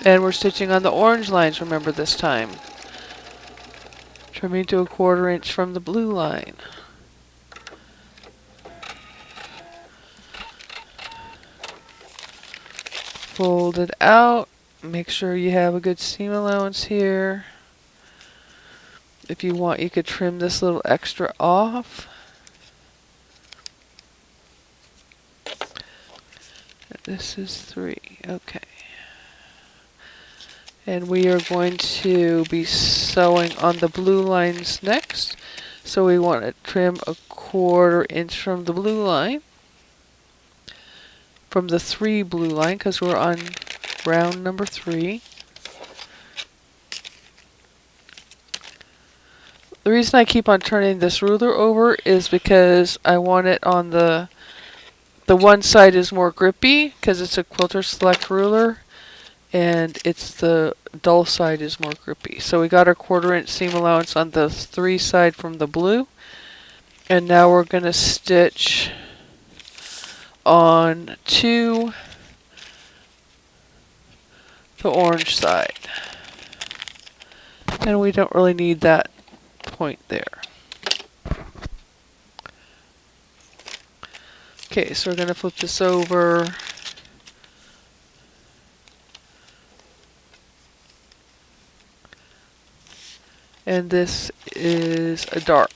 And we're stitching on the orange lines, remember, this time. Trimming to a 1/4 inch from the blue line. Fold it out. Make sure you have a good seam allowance here. If you want, you could trim this little extra off. This is 3. Okay. And we are going to be sewing on the blue lines next. So we want to trim a 1/4 inch from the blue line. From the 3 blue line, because we're on round number 3. The reason I keep on turning this ruler over is because I want it on the one side is more grippy, because it's a Quilter Select ruler, and it's the dull side is more grippy. So we got our 1/4 inch seam allowance on the 3 side from the blue, and now we're going to stitch on to the orange side, and we don't really need that point there. Okay, so we're going to flip this over. And this is a dark.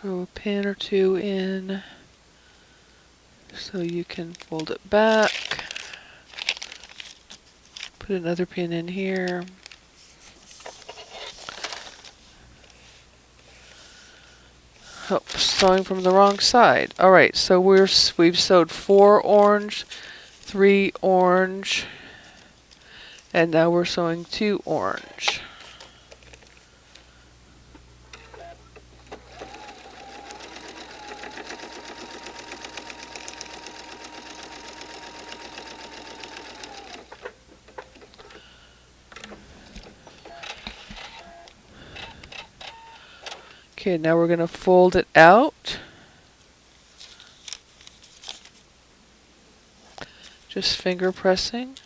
Throw a pin or 2 in so you can fold it back. Put another pin in here. Oh, sewing from the wrong side. All right, so we've sewed 4 orange, 3 orange, and now we're sewing 2 orange. Okay, now we're going to fold it out. Just finger pressing.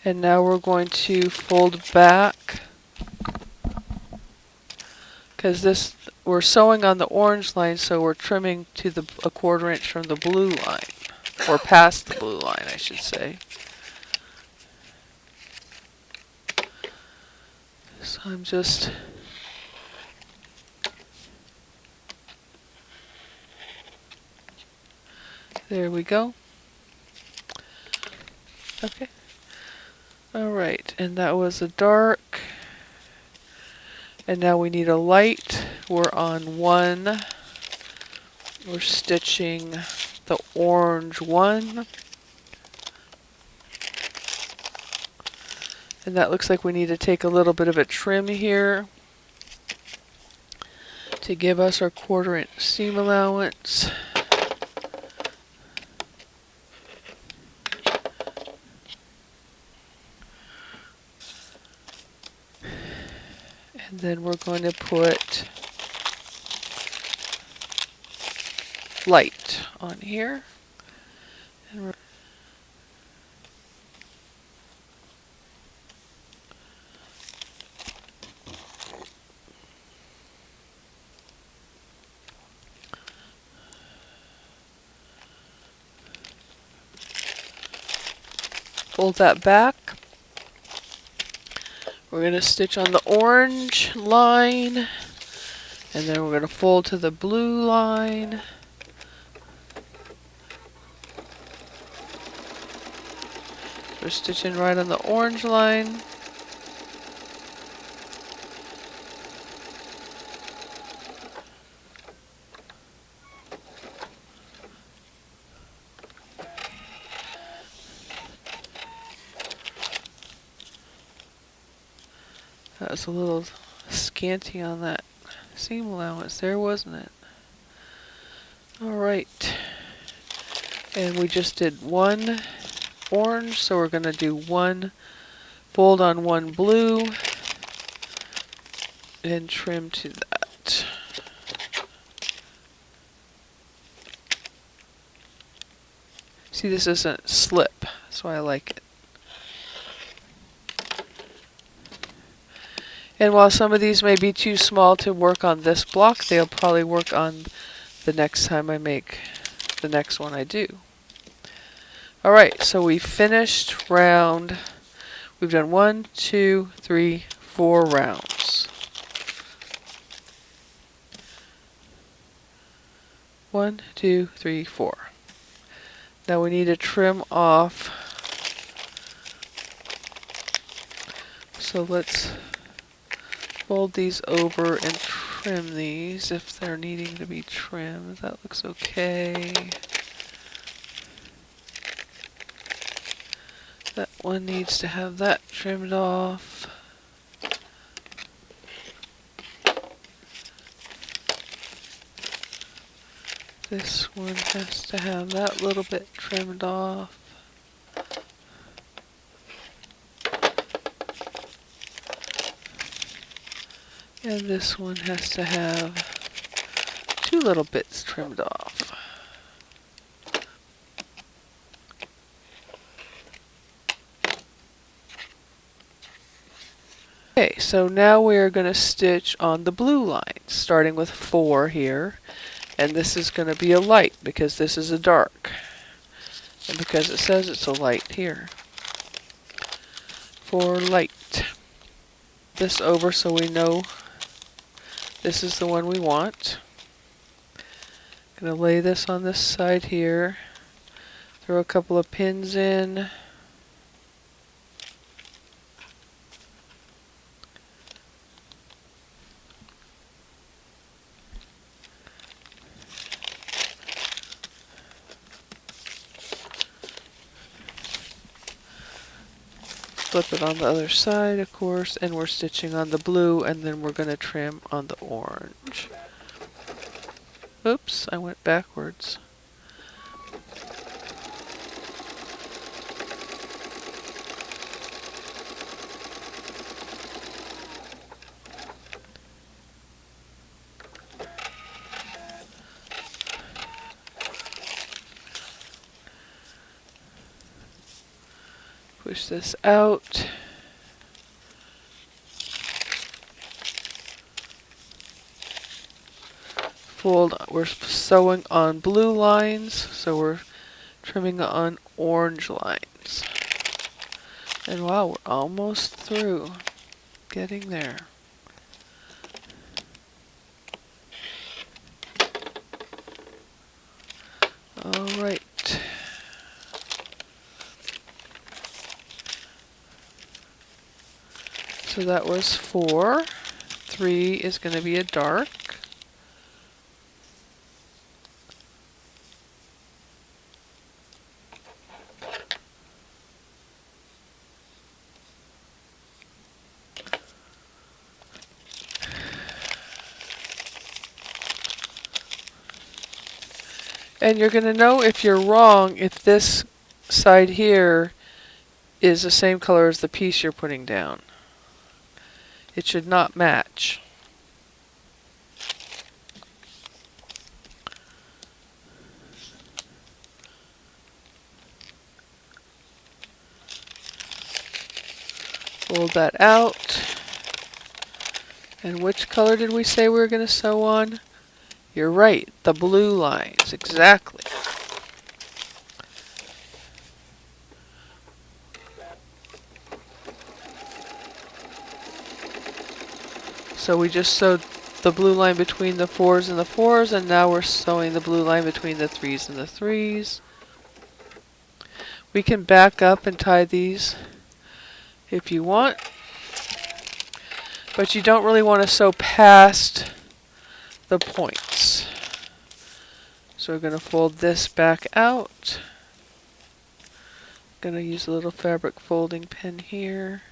And now we're going to fold back. Because we're sewing on the orange line, so we're trimming to a 1/4 inch from the blue line. Or past the blue line, I should say. So I'm just... There we go. Okay. Alright, and that was a dark. And now we need a light. We're on 1. We're stitching the orange 1. And that looks like we need to take a little bit of a trim here to give us our 1/4 inch seam allowance. And then we're going to put light on here. And fold that back. We're going to stitch on the orange line, and then we're going to fold to the blue line. We're stitching right on the orange line. That was a little scanty on that seam allowance there, wasn't it? Alright. And we just did 1 orange, so we're going to do 1 fold on 1 blue and trim to that. See, this doesn't slip, that's why I like it. And while some of these may be too small to work on this block, they'll probably work on the next time I make the next one I do. Alright, so we finished round. We've done 1, 2, 3, 4 rounds. 1, 2, 3, 4. Now we need to trim off. So let's fold these over and trim these if they're needing to be trimmed. That looks okay. That one needs to have that trimmed off. This one has to have that little bit trimmed off. And this one has to have 2 little bits trimmed off. Okay, so now we are going to stitch on the blue line, starting with 4 here. And this is going to be a light because this is a dark. And because it says it's a light here. 4 light. This over so we know this is the one we want. Gonna lay this on this side here. Throw a couple of pins in. flip it on the other side, of course, and we're stitching on the blue, and then we're going to trim on the orange. Oops, I went backwards. Push this out. We're sewing on blue lines, so we're trimming on orange lines. And wow, we're almost through. Getting there. All right. So that was 4. 3 is going to be a dark. And you're going to know if you're wrong if this side here is the same color as the piece you're putting down. It should not match. Fold that out. And which color did we say we were going to sew on? You're right, the blue lines, exactly. So we just sewed the blue line between the 4s and the 4s, and now we're sewing the blue line between the 3s and the 3s. We can back up and tie these if you want, but you don't really want to sew past the points. So we're going to fold this back out. Going to use a little fabric folding pin here.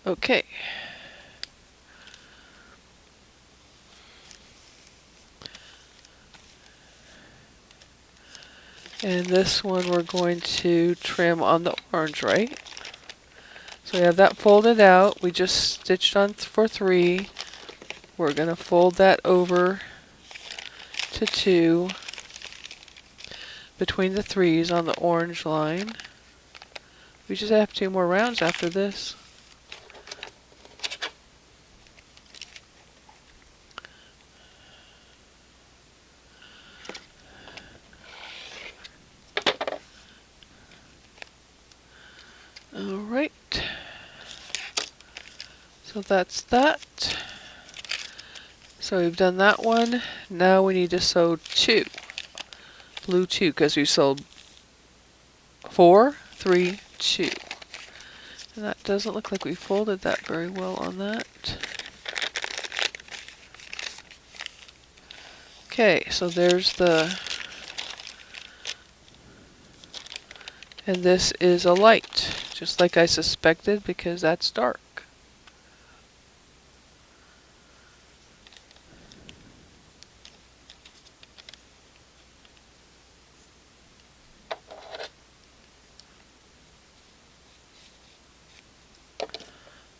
Okay. And this one we're going to trim on the orange, right? So we have that folded out. We just stitched on for 3. We're going to fold that over to 2 between the 3s on the orange line. We just have 2 more rounds after this. Alright. So that's that. So we've done that one. Now we need to sew 2. Blue 2, because we sewed 4, 3, 2. And that doesn't look like we folded that very well on that. Okay, so there's the... And this is a light, just like I suspected, because that's dark.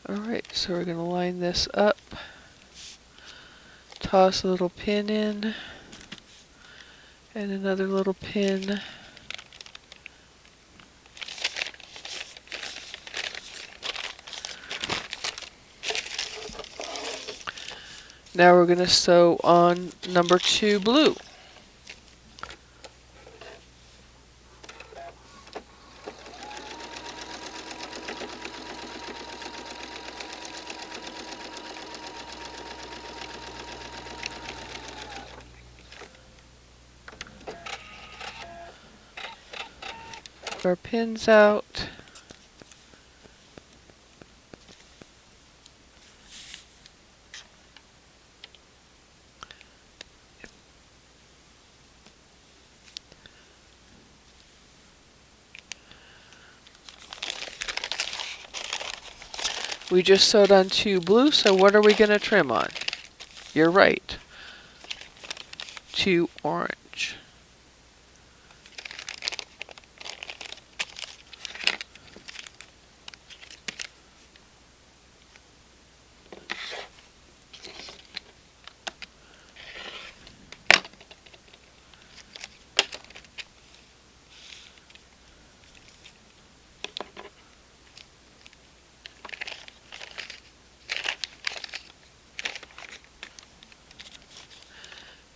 Alright, so we're going to line this up, toss a little pin in, and another little pin. Now we're going to sew on number 2 blue. Our pins out. We just sewed on 2 blue, so what are we going to trim on? You're right. 2 orange.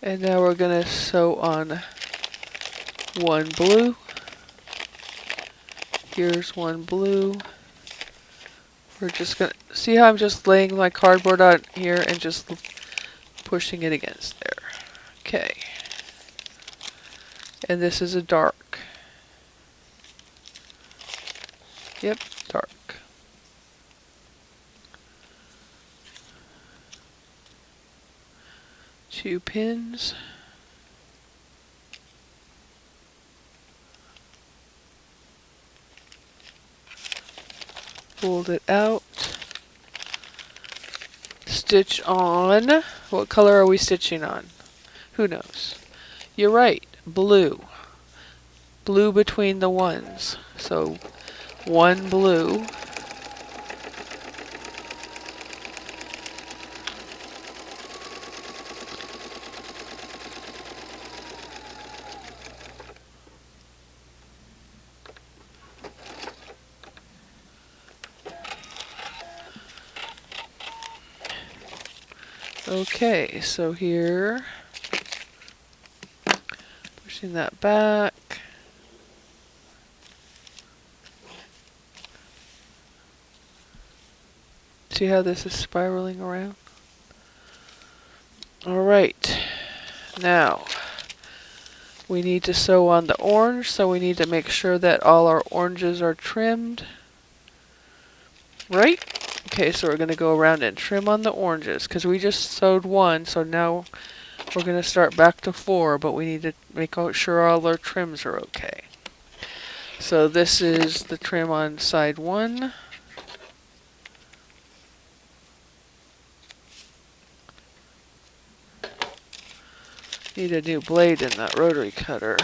And now we're going to sew on 1 blue. Here's 1 blue. We're just going to see how I'm just laying my cardboard on here and just pushing it against there. Okay. And this is a dark. Yep, dark. Two pins. Fold it out. Stitch on. What color are we stitching on? Who knows? You're right, blue. Blue between the ones. So 1 blue. Okay, so here, pushing that back. See how this is spiraling around? Alright, now we need to sew on the orange, so we need to make sure that all our oranges are trimmed. Right? Okay, so we're going to go around and trim on the oranges, because we just sewed 1, so now we're going to start back to 4, but we need to make sure all our trims are okay. So this is the trim on side 1. Need a new blade in that rotary cutter.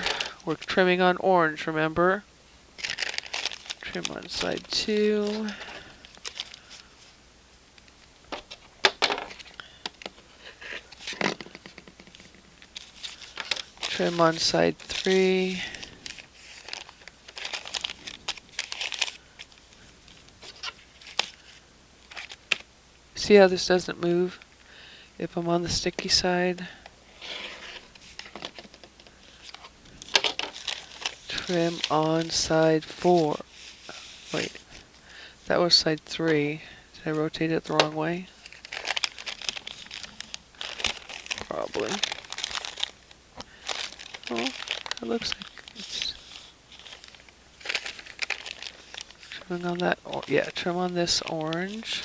We're trimming on orange, remember? Trim on side 2. Trim on side 3. See how this doesn't move if I'm on the sticky side? Trim on side 4. Wait, that was side 3. Did I rotate it the wrong way? Probably. Oh, it looks like it's trimming on that. Yeah, trim on this orange.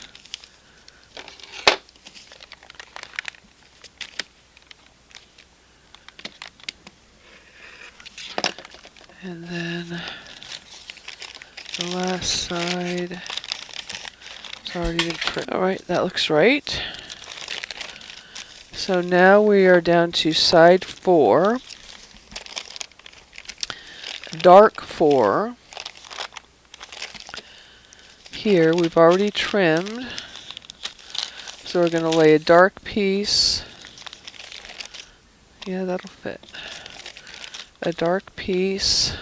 And then the last side. It's already been trimmed. Alright, that looks right. So now we are down to side 4. Dark 4. Here we've already trimmed. So we're going to lay a dark piece. Yeah, that'll fit. A dark piece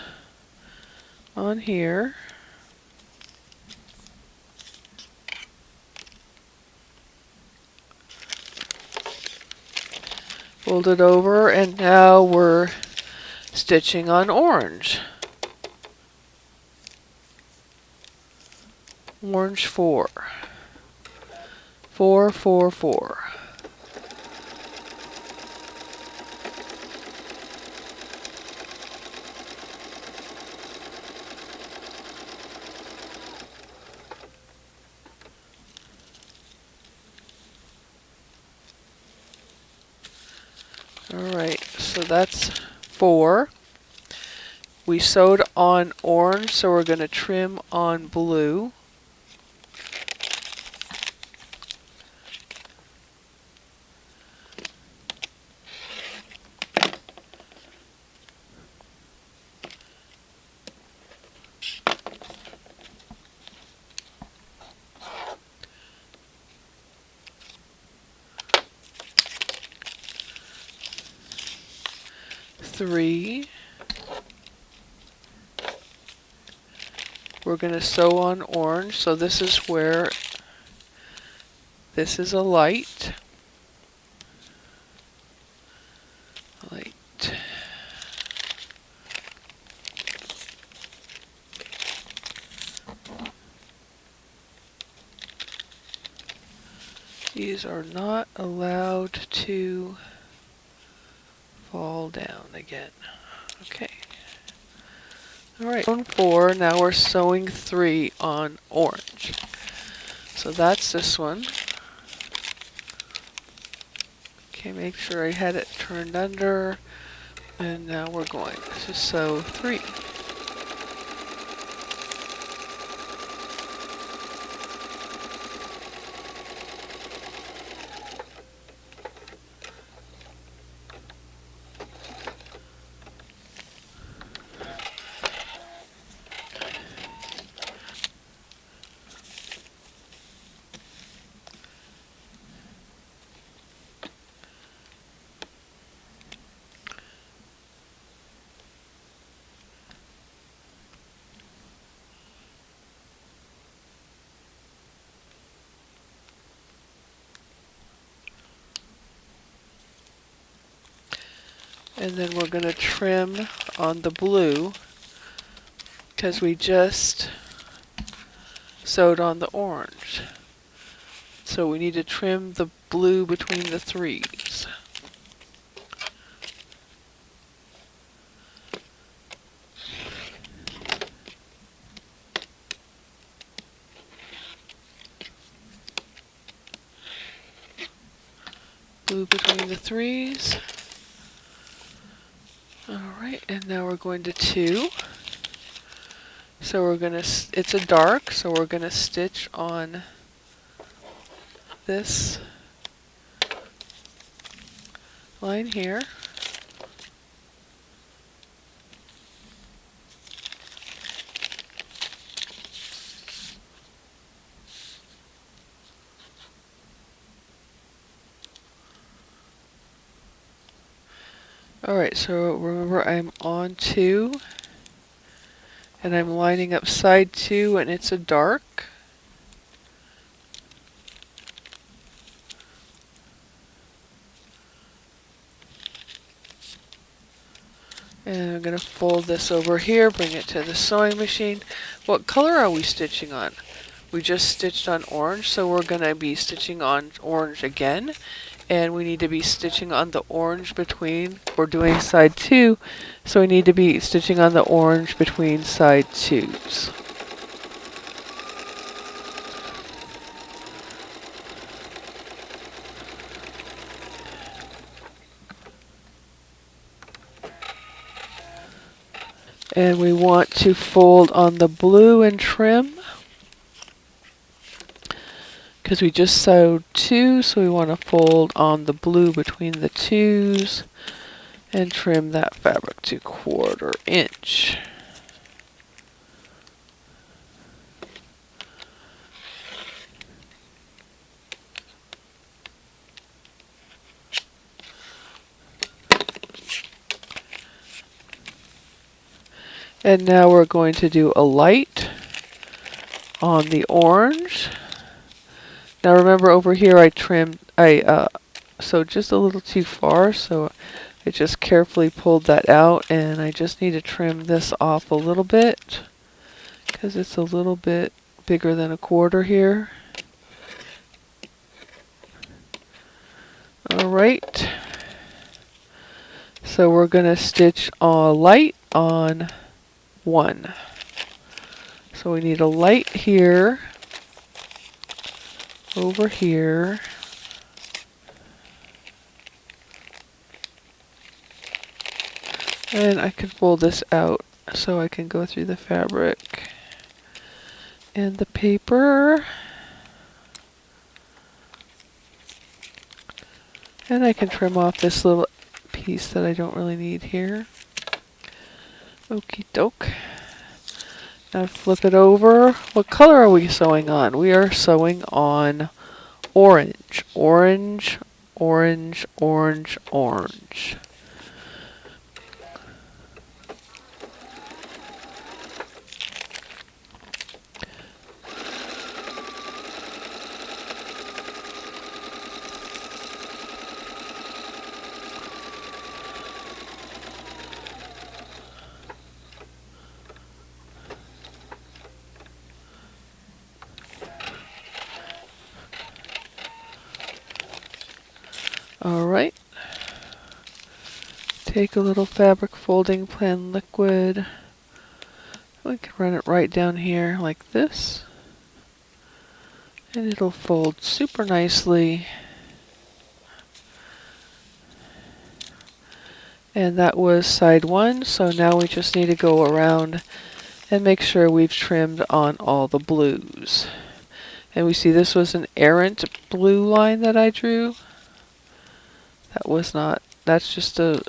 on here. Fold it over, and now we're stitching on orange. Orange 4. 4, 4, 4. Alright, so that's 4. We sewed on orange, so we're going to trim on blue. 3. We're going to sew on orange, so this is where this is a light. Light. These are not allowed to fall down again. Okay. Alright, 4, now we're sewing 3 on orange. So that's this one. Okay, make sure I had it turned under. And now we're going to sew 3. And then we're going to trim on the blue because we just sewed on the orange. So we need to trim the blue between the 3s. Blue between the 3s. Alright, and now we're going to 2. So we're going to, it's a dark, so we're going to stitch on this line here. Alright, so remember I'm on 2, and I'm lining up side 2, and it's a dark. And I'm going to fold this over here, bring it to the sewing machine. What color are we stitching on? We just stitched on orange, so we're going to be stitching on orange again. And we need to be stitching on the orange between, we're doing side 2, so we need to be stitching on the orange between side 2s. And we want to fold on the blue and trim, because we just sewed 2, so we want to fold on the blue between the 2s and trim that fabric to 1/4 inch. And now we're going to do a light on the orange. Now remember over here I sewed just a little too far, so I just carefully pulled that out, and I just need to trim this off a little bit because it's a little bit bigger than 1/4 here. Alright, so we're going to stitch a light on 1. So we need a light here, over here, and I can fold this out so I can go through the fabric and the paper, and I can trim off this little piece that I don't really need here. Okie doke. Now flip it over. What color are we sewing on? We are sewing on orange. Orange, orange, orange, orange. All right. Take a little fabric folding plan liquid. We can run it right down here like this. And it'll fold super nicely. And that was side one, so now we just need to go around and make sure we've trimmed on all the blues. And we see this was an errant blue line that I drew. That was not, that's just a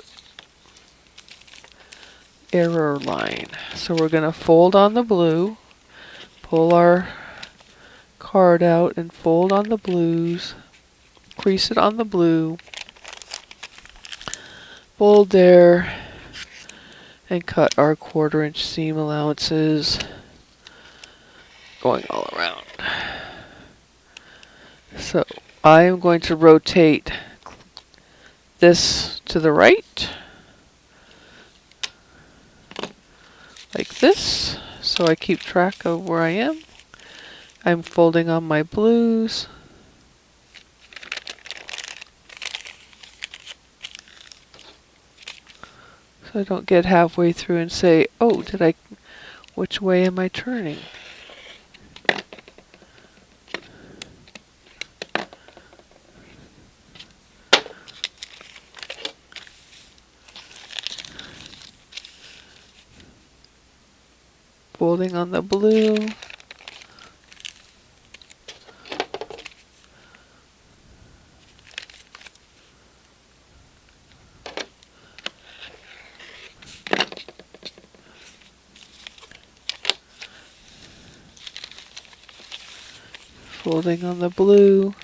error line. So we're going to fold on the blue, pull our card out and fold on the blues, crease it on the blue, fold there, and cut our 1/4 inch seam allowances going all around. So I am going to rotate this to the right, like this, so I keep track of where I am. I'm folding on my blues. So I don't get halfway through and say, oh, which way am I turning? Folding on the blue. Folding on the blue.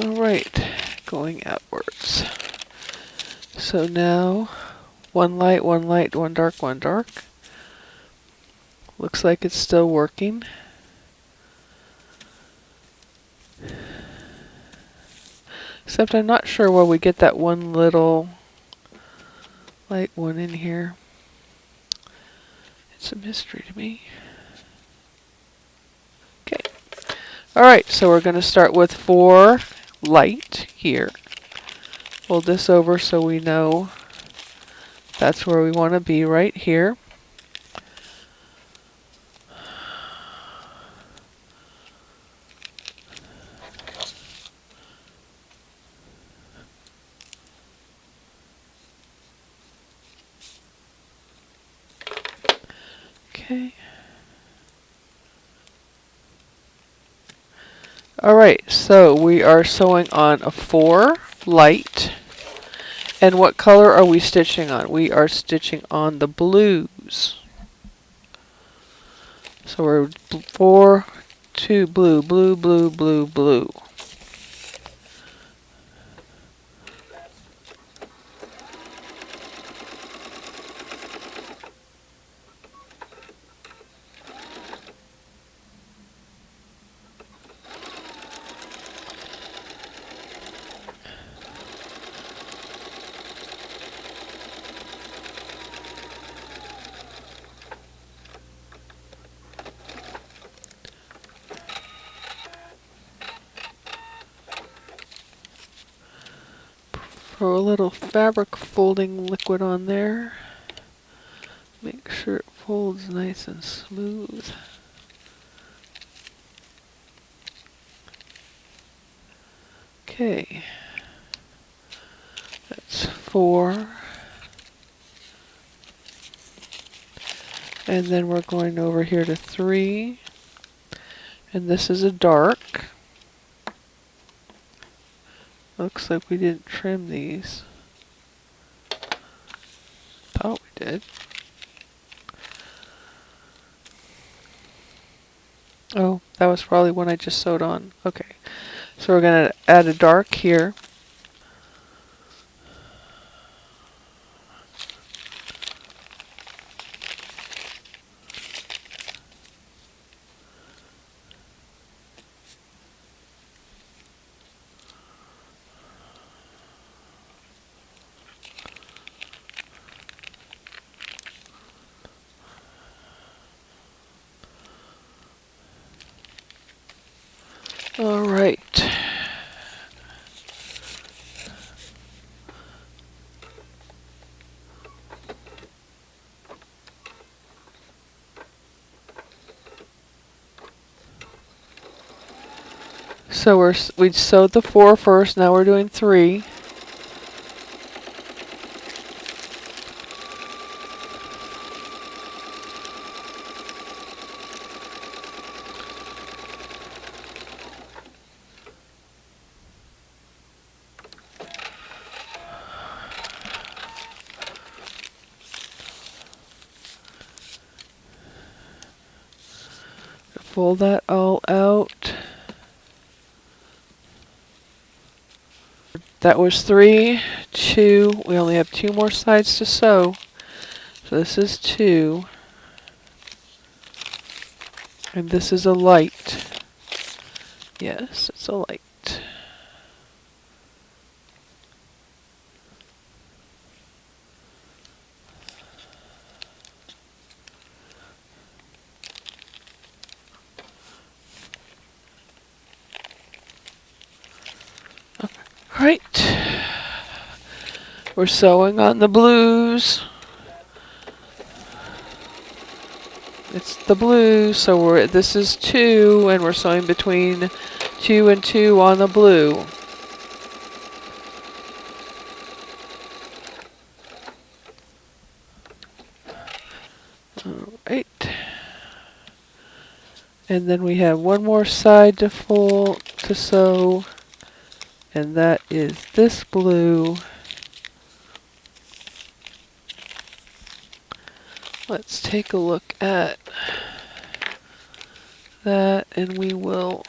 Alright, going outwards. So now, one light, one light, one dark, one dark. Looks like it's still working. Except I'm not sure where we get that one little light one in here. It's a mystery to me. Okay. Alright, so we're going to start with 4 light here. Fold this over so we know that's where we want to be, right here. Okay. Alright, so we are sewing on a 4 light. And what color are we stitching on? We are stitching on the blues. So we're 4, 2, blue, blue, blue, blue, blue. Throw a little fabric folding liquid on there. Make sure it folds nice and smooth. Okay. That's 4. And then we're going over here to 3. And this is a dark. Looks like we didn't trim these. Thought we did. Oh, that was probably one I just sewed on. Okay. So we're going to add a dark here. All right. So we sewed the 4 first. Now we're doing 3. Fold that all out. That was 3, 2. We only have 2 more sides to sew. So this is 2. And this is a light. Yes, it's a light. Right. We're sewing on the blues. It's the blue, so this is 2, and we're sewing between 2 and 2 on the blue. Alright. And then we have one more side to sew, and that is this blue. Let's take a look at that, and we will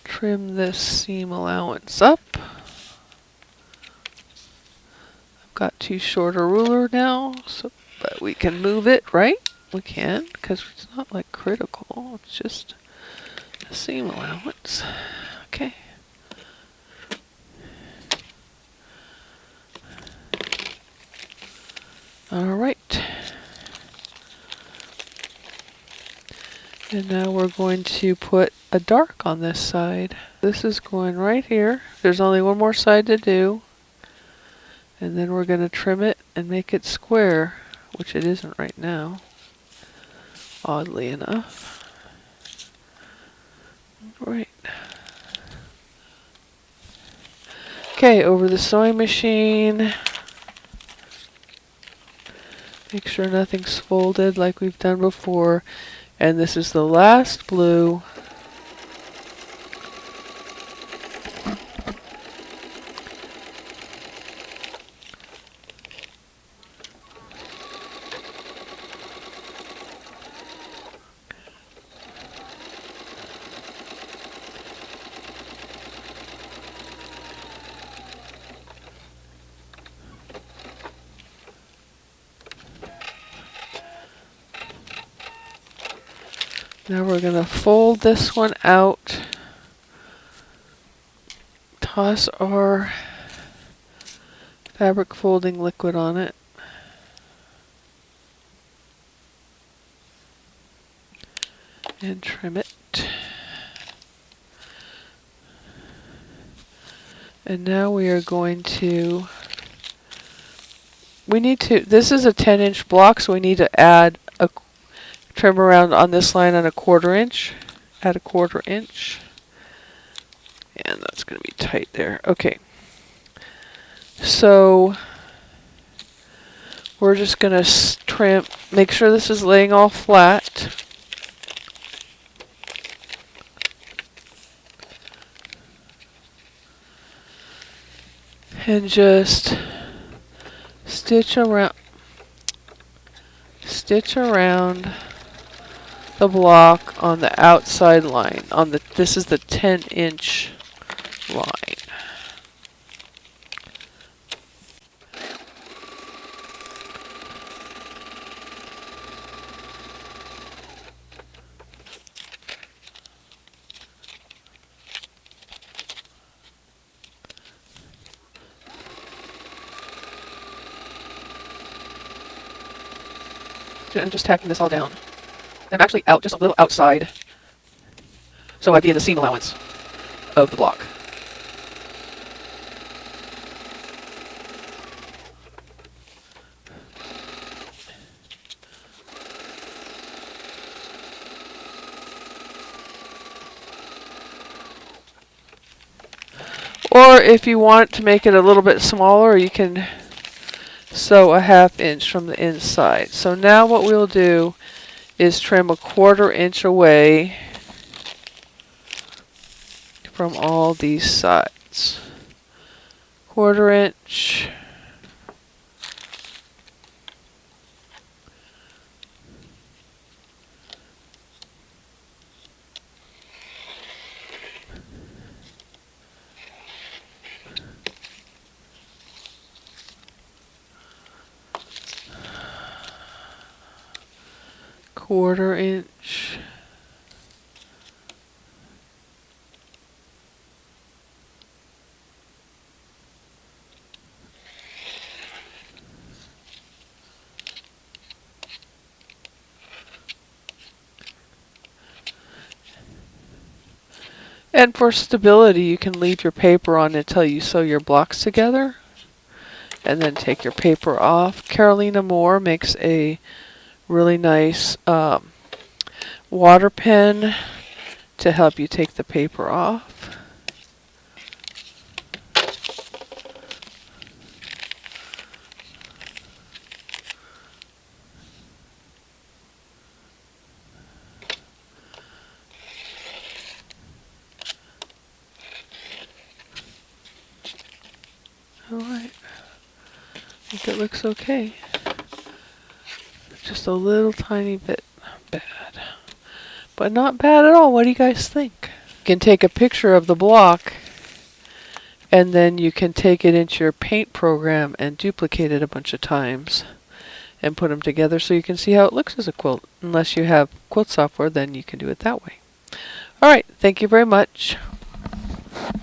trim this seam allowance up. I've got too short a ruler now, but we can move it, right? We can, because it's not like critical, it's just a seam allowance. Okay. Alright. And now we're going to put a dark on this side. This is going right here. There's only one more side to do. And then we're going to trim it and make it square, which it isn't right now, oddly enough. Right. Okay, over the sewing machine. Make sure nothing's folded like we've done before. And this is the last blue. Now we're going to fold this one out, toss our fabric folding liquid on it, and trim it. And now we are going to, this is a 10-inch block, so we need to add a trim around on this line on a 1/4 inch. Add a 1/4 inch. And that's going to be tight there. Okay. So we're just going to trim, make sure this is laying all flat. And just stitch around the block on the outside line. This is the 10-inch line. I'm just tacking this all down. I'm actually out just a little outside. So I'd be in the seam allowance of the block. Or if you want to make it a little bit smaller, you can sew a 1/2 inch from the inside. So now what we'll do is trim a 1/4 inch away from all these sides. 1/4 inch. Quarter inch. And for stability, you can leave your paper on until you sew your blocks together. And then take your paper off. Carolina Moore makes a really nice water pen to help you take the paper off. Alright, I think it looks okay. Just a little tiny bit bad. But not bad at all. What do you guys think? You can take a picture of the block and then you can take it into your paint program and duplicate it a bunch of times and put them together so you can see how it looks as a quilt. Unless you have quilt software, then you can do it that way. Alright, thank you very much.